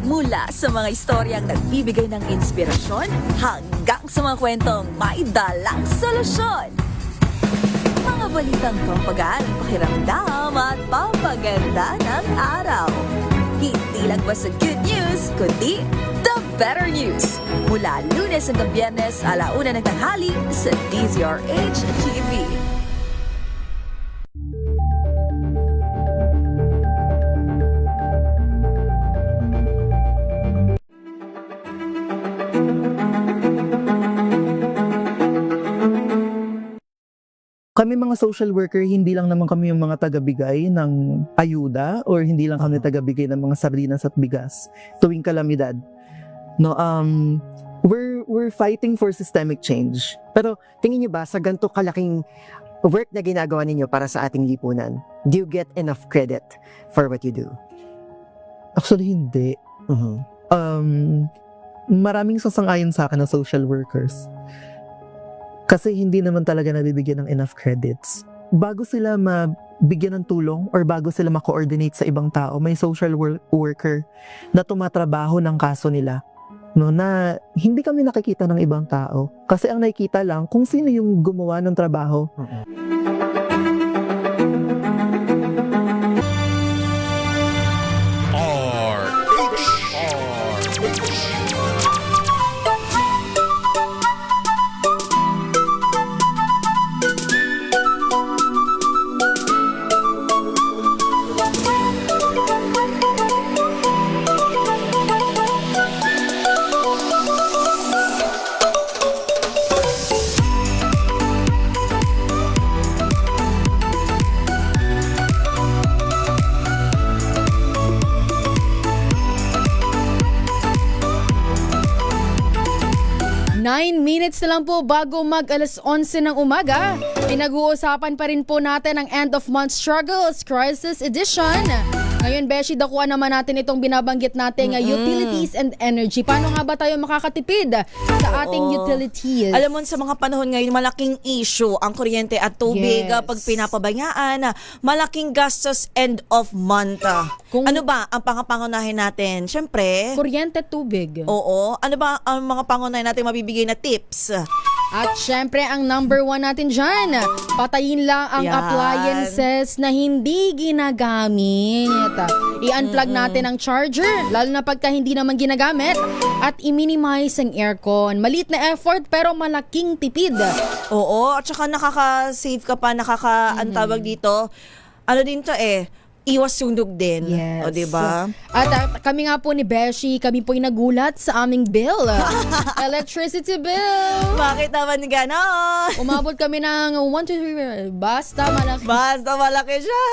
Mula sa mga istoryang nagbibigay ng inspirasyon hanggang sa mga kwentong may dalang solusyon. Mga balitang pampagaan ang pakiramdam at pampaganda ng araw. Hindi lang ba sa good news, kundi the better news. Mula Lunes hanggang Biyernes, 1:00 ng tanghali sa DZRH TV. Kami mga social worker, hindi lang naman kami yung mga tagabigay ng ayuda or hindi lang kami tagabigay ng mga sardinas at bigas tuwing kalamidad. No, we're fighting for systemic change. Pero tingin niyo ba sa ganito kalaking work na ginagawa ninyo para sa ating lipunan, do you get enough credit for what you do? Actually, hindi. Maraming sasang-ayon sa akin na social workers. Kasi hindi naman talaga nabibigyan ng enough credits. Bago sila mabigyan ng tulong or bago sila ma-coordinate sa ibang tao, may social worker na tumatrabaho ng kaso nila. No, na hindi kami nakikita ng ibang tao. Kasi ang nakikita lang kung sino yung gumawa ng trabaho. Minutes na lang po bago mag 11:00 ng umaga. Pinag-uusapan pa rin po natin ang End of Month Struggles Crisis Edition. Ngayon, Beshi, dakuan naman natin itong binabanggit natin utilities and energy. Paano nga ba tayo makakatipid sa ating utilities? Alam mo, sa mga panahon ngayon, malaking issue ang kuryente at tubig. Yes. Pag pinapabayaan, malaking gastos end of month. Ano ba ang pangapangunahin natin? Siyempre, kuryente, tubig. Oo. Ano ba ang mga pangunahin natin mabibigay na tips? At syempre, ang number 1 natin dyan, patayin lang ang appliances na hindi ginagamit. I-unplug natin ang charger, lalo na pagka hindi naman ginagamit. At i-minimize ang aircon. Maliit na effort pero malaking tipid. Oo, at saka nakaka-save ka pa, ang tawag dito. Ano din to iwas sunog din. Yes. O, diba? At kami nga po ni Beshi, kami po'y nagulat sa aming bill. Electricity bill. Bakit naman gano'n? Umabot kami ng 1, 2, 3, basta malaki. Basta malaki siya.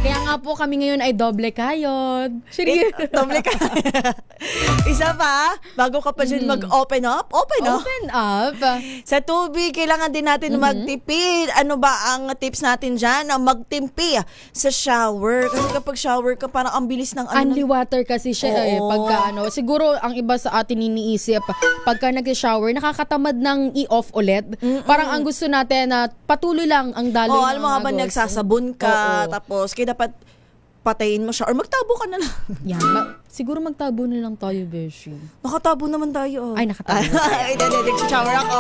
Kaya nga po kami ngayon ay doble kayod. Doble kayod. Isa pa, bago ka pa dyan mag-open up, open up. Sa tubig, kailangan din natin magtipid. Ano ba ang tips natin dyan? Magtimpi sa shower. Kasi kapag shower ka, parang ang bilis ng Only water kasi siya pagka siguro ang iba sa atin iniisip, pagka nag-shower, nakakatamad ng i-off ulit. Parang ang gusto natin na patuloy lang ang daloy. Alam mo, habang nagsasabon ka, tapos kaya dapat patayin mo siya or magtabo ka na lang. Yan. Siguro magtabo na lang tayo, Beshi. Nakatabo naman tayo. Ay, nakatabo na tayo. Ay, nag-shower ako.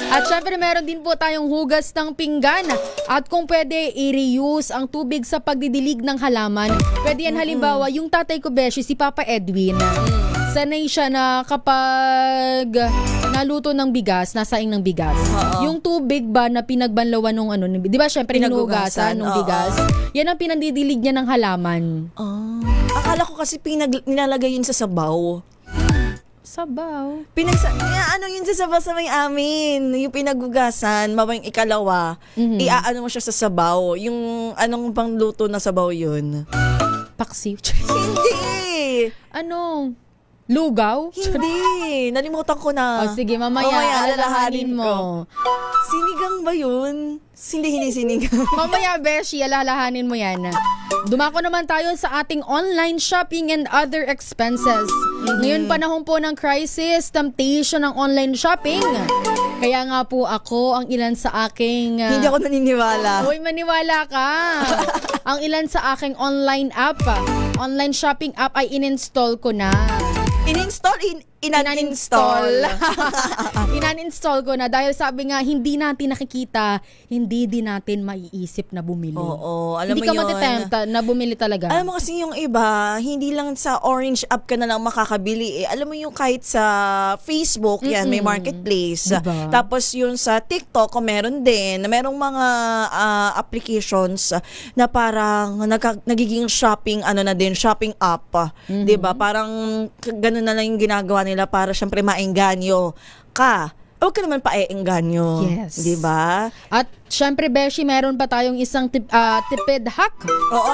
At syempre, meron din po tayong hugas ng pinggan. At kung pwede, i-reuse ang tubig sa pagdidilig ng halaman. Pwede yan halimbawa, yung tatay ko, Beshi, si Papa Edwin. Sanay siya na kapag naluto ng bigas, nasaing ng bigas, yung tubig ba na pinagbanlawan nung ano, di ba syempre hinugasan ng bigas, yan ang pinandidilig niya ng halaman. Akala ko kasi nilalagay yun sa sabaw. Sabaw? Ano yun sa sabaw sa may amin? Yung pinagugasan, mamayang ikalawa, iaano mo siya sa sabaw. Yung anong pangluto na sabaw yun? Paksiw? Hindi! Ano? Lugaw? Hindi. Nalimutan ko na. Sige, mamaya alalahanin mo. Sinigang ba yun? Hindi sinigang. Mamaya, Beshi, alalahanin mo yan. Dumako naman tayo sa ating online shopping and other expenses. Ngayon panahon po ng crisis, temptation ng online shopping. Kaya nga po ako, ang ilan sa aking... Hindi ako naniniwala. Uy, maniwala ka. Ang ilan sa aking online shopping app ay in-install ko na. Ininstall? Inan-install ko na dahil sabi nga, hindi natin nakikita, hindi din natin maiisip na bumili. Oo, alam hindi mo ka yun. matitempta na bumili talaga. Alam mo kasi yung iba, hindi lang sa Orange app ka na lang makakabili. Alam mo yung kahit sa Facebook, yan, may marketplace. Diba? Tapos yung sa TikTok, meron din. Merong mga applications na parang nagiging shopping app. Diba? Parang ganun na lang yung ginagawa nila para syempre maengganyo ka. Huwag ka naman paengganyo. Yes. Diba? At syempre, Beshi, meron pa tayong isang tipid hack. Oo,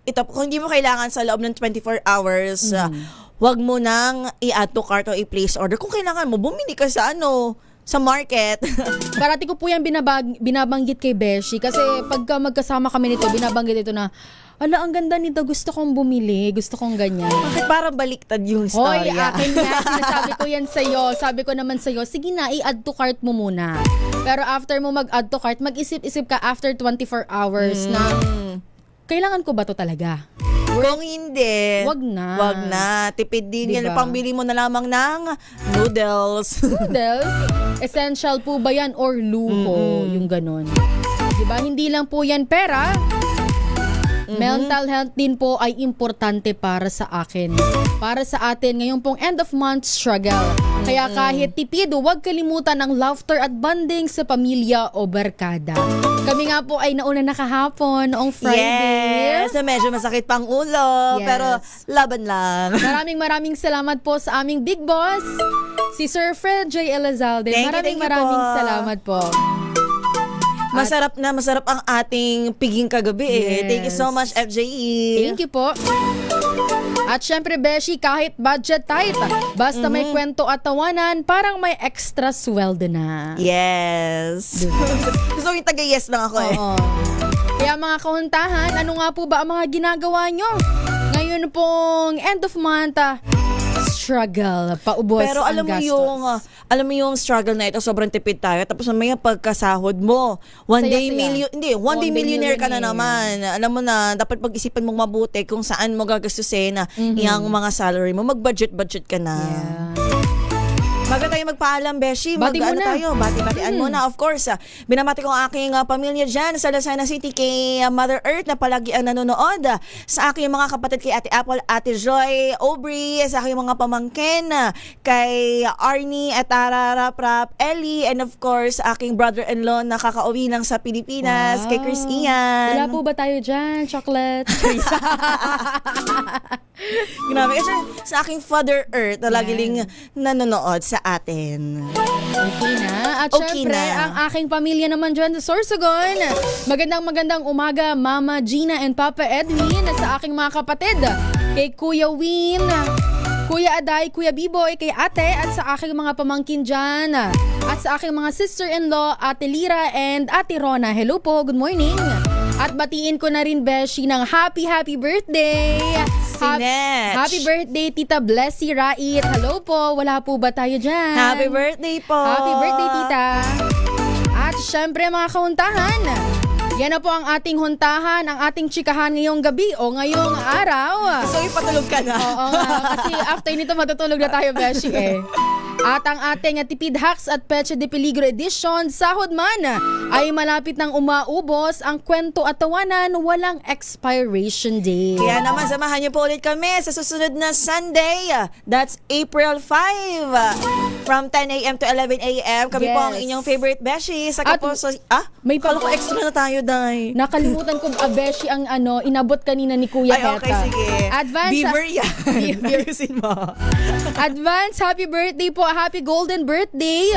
ito, kung hindi mo kailangan sa loob ng 24 hours, wag mo nang i-add to cart o i-place order. Kung kailangan mo, bumili ka sa sa market. Parati ko po yan binabanggit kay Beshi kasi pagka magkasama kami nito, binabanggit ito na, ala, ang ganda nito, gusto kong bumili, gusto kong ganyan. Bakit parang baliktad yung story? Hoy, akin nga, sinasabi ko yan sa'yo. Sabi ko naman sa'yo, sige na, i-add to cart mo muna. Pero after mo mag-add to cart, mag-isip-isip ka after 24 hours na, kailangan ko ba to talaga? Kung hindi, wag na. Wag na. Tipid din Diba? yan. Pambili mo na lamang ng noodles. Noodles? Essential po ba yan or luho? Yung ganun. Diba? Hindi lang po yan pera. Mental health din po ay importante para sa akin. Para sa atin, ngayon pong end of month struggle. Kaya kahit tipid, huwag kalimutan ang laughter at bonding sa pamilya o barkada. Kami nga po ay nauna na kahapon noong Friday. Yes, medyo masakit pang ulo, Yes. pero laban lang. Maraming salamat po sa aming big boss, si Sir Fred J. Elizalde. Thank you Maraming po. salamat po. Masarap ang ating piging kagabi eh. Yes. Thank you so much, FJE. Thank you po. At syempre, Beshi, kahit budget tight, basta may kwento at tawanan, parang may extra sweldo na. Yes. Gusto yung taga-yes lang ako eh. Oo. Kaya mga kahuntahan, ano nga po ba ang mga ginagawa nyo? Ngayon pong end of month, struggle, paubos Pero ang gastos. alam mo yung struggle na ito, sobrang tipid tayo. Tapos may pagkasahod mo, one day millionaire ka na naman. Alam mo na, dapat pag-isipan mong mabuti kung saan mo gagastusin na yung mga salary mo. Mag-budget ka na. Bago tayo magpaalam, Beshi, Bati muna. Bati-batian muna. Of course, binamati ko ang aking pamilya dyan sa Lucena City, kay Mother Earth na palagi ang nanonood, sa aking mga kapatid kay Ate Apple, Ate Joy, Aubrey, sa aking mga pamangkin, kay Arnie at Araraprap, Ellie, and of course, aking brother-in-law na kakauwi lang sa Pilipinas, kay Chris Ian. Wala po ba tayo dyan? Chocolate? Grabe. Kasi sa aking Father Earth na lagi ling nanonood sa atin. Okay na. At Okay syempre, na. ang aking pamilya naman dyan sa Sorsogon. Magandang umaga, Mama Gina and Papa Edwin. Sa aking mga kapatid, kay Kuya Win, Kuya Aday, Kuya Biboy, kay Ate, at sa aking mga pamangkin dyan. At sa aking mga sister-in-law, Ate Lira and Ate Rona. Hello po, good morning. At batiin ko na rin, Beshi, ng happy birthday. Happy birthday, Tita Blessy Rait. Hello po, wala po ba tayo dyan? Happy birthday po. Happy birthday, Tita. At syempre, mga kauntahan, Yan na po ang ating huntahan, ang ating chikahan ngayong gabi o ngayong araw. So, ipatulog ka na. Oo nga, kasi after nito matutulog na tayo, Beshi eh. At ang ating Tipid Hacks at Peche de Peligro Edition, Sahod Man, ay malapit nang umaubos. Ang kwento at tawanan, walang expiration date. Kaya naman, samahan niyo po ulit kami sa susunod na Sunday. That's April 5. From 10 a.m. to 11 a.m. Kami po ang Yes. inyong favorite beshi. Sa At kapo, may Kala ko extra na tayo, Day. Nakalimutan ko, Beshi, ang inabot kanina ni Kuya Ay, okay, Heta. sige. Advance, Beaver yan. Ayusin mo. Advance happy birthday po, happy golden birthday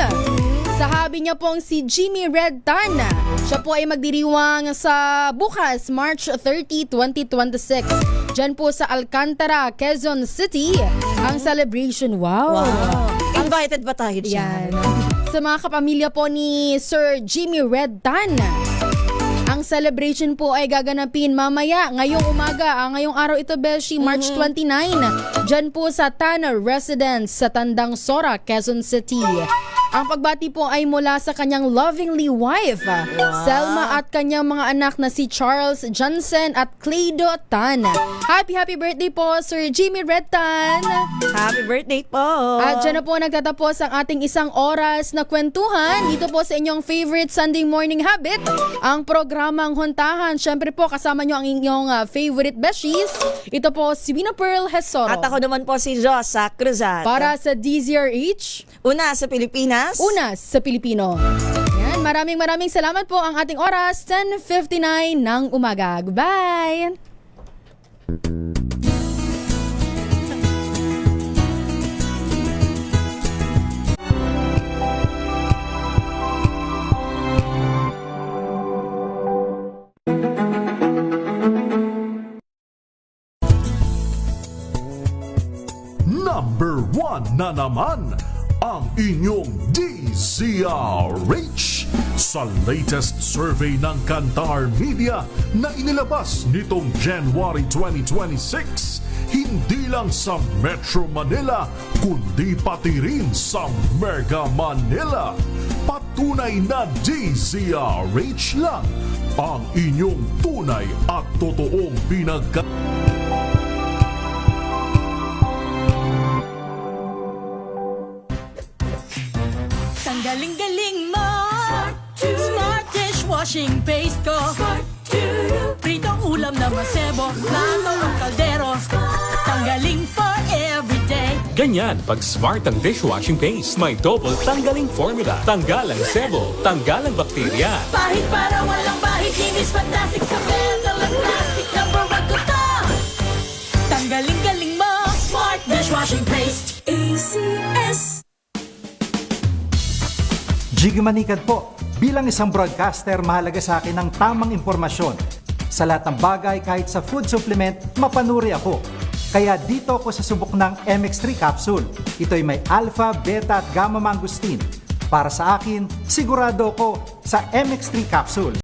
sa habi niya pong si Jimmy Red Tan. Siya po ay magdiriwang sa bukas, March 30, 2026. Diyan po sa Alcantara, Quezon City, ang celebration. Wow! Invited ba tayo dyan? Yan. Sa mga kapamilya po ni Sir Jimmy Red Tan, ang celebration po ay gaganapin mamaya, ngayong umaga, ngayong araw ito, Beshi, March 29. Diyan po sa Tanner Residence sa Tandang Sora, Quezon City. Ang pagbati po ay mula sa kanyang lovingly wife, Selma, at kanyang mga anak na si Charles Johnson at Claydo Tan. Happy birthday po, Sir Jimmy Red Tan. Happy birthday po. At dyan na po nagtatapos ang ating isang oras na kwentuhan dito po sa inyong favorite Sunday morning habit, ang programang Huntahan. Siyempre po kasama nyo ang inyong favorite beshies. Ito po si Wina Pearl Hesoro. At ako naman po si Josa Cruzat. Para sa DZRH, una sa Pilipinas, una sa Pilipino. Yan, maraming salamat po. Ang ating oras, 10:59 ng umaga. Goodbye! Number 1 na naman ang inyong DZRH sa latest survey ng Kantar Media na inilabas nitong January 2026. Hindi lang sa Metro Manila, kundi pati rin sa Mega Manila. Patunay na DZRH lang ang inyong tunay at totoong Galing-galing mo Smart dishwashing paste ko Pritong ulam na masebo Plato ang kaldero Tanggaling for everyday. Ganyan pag smart ang dishwashing paste. May double tanggaling formula. Tanggal ang sebo, tanggal ang bakterya. Bahid para walang bahid. Linis fantastic sa bell. Walang plastic, number 1 ko to. Tanggaling-galing mo Smart dishwashing paste. ACS. Jiggy Manikad po. Bilang isang broadcaster, mahalaga sa akin ang tamang impormasyon. Sa lahat ng bagay, kahit sa food supplement, mapanuri ako. Kaya dito ako sa subok ng MX3 capsule. Ito'y may alpha, beta at gamma mangosteen. Para sa akin, sigurado ako sa MX3 capsule.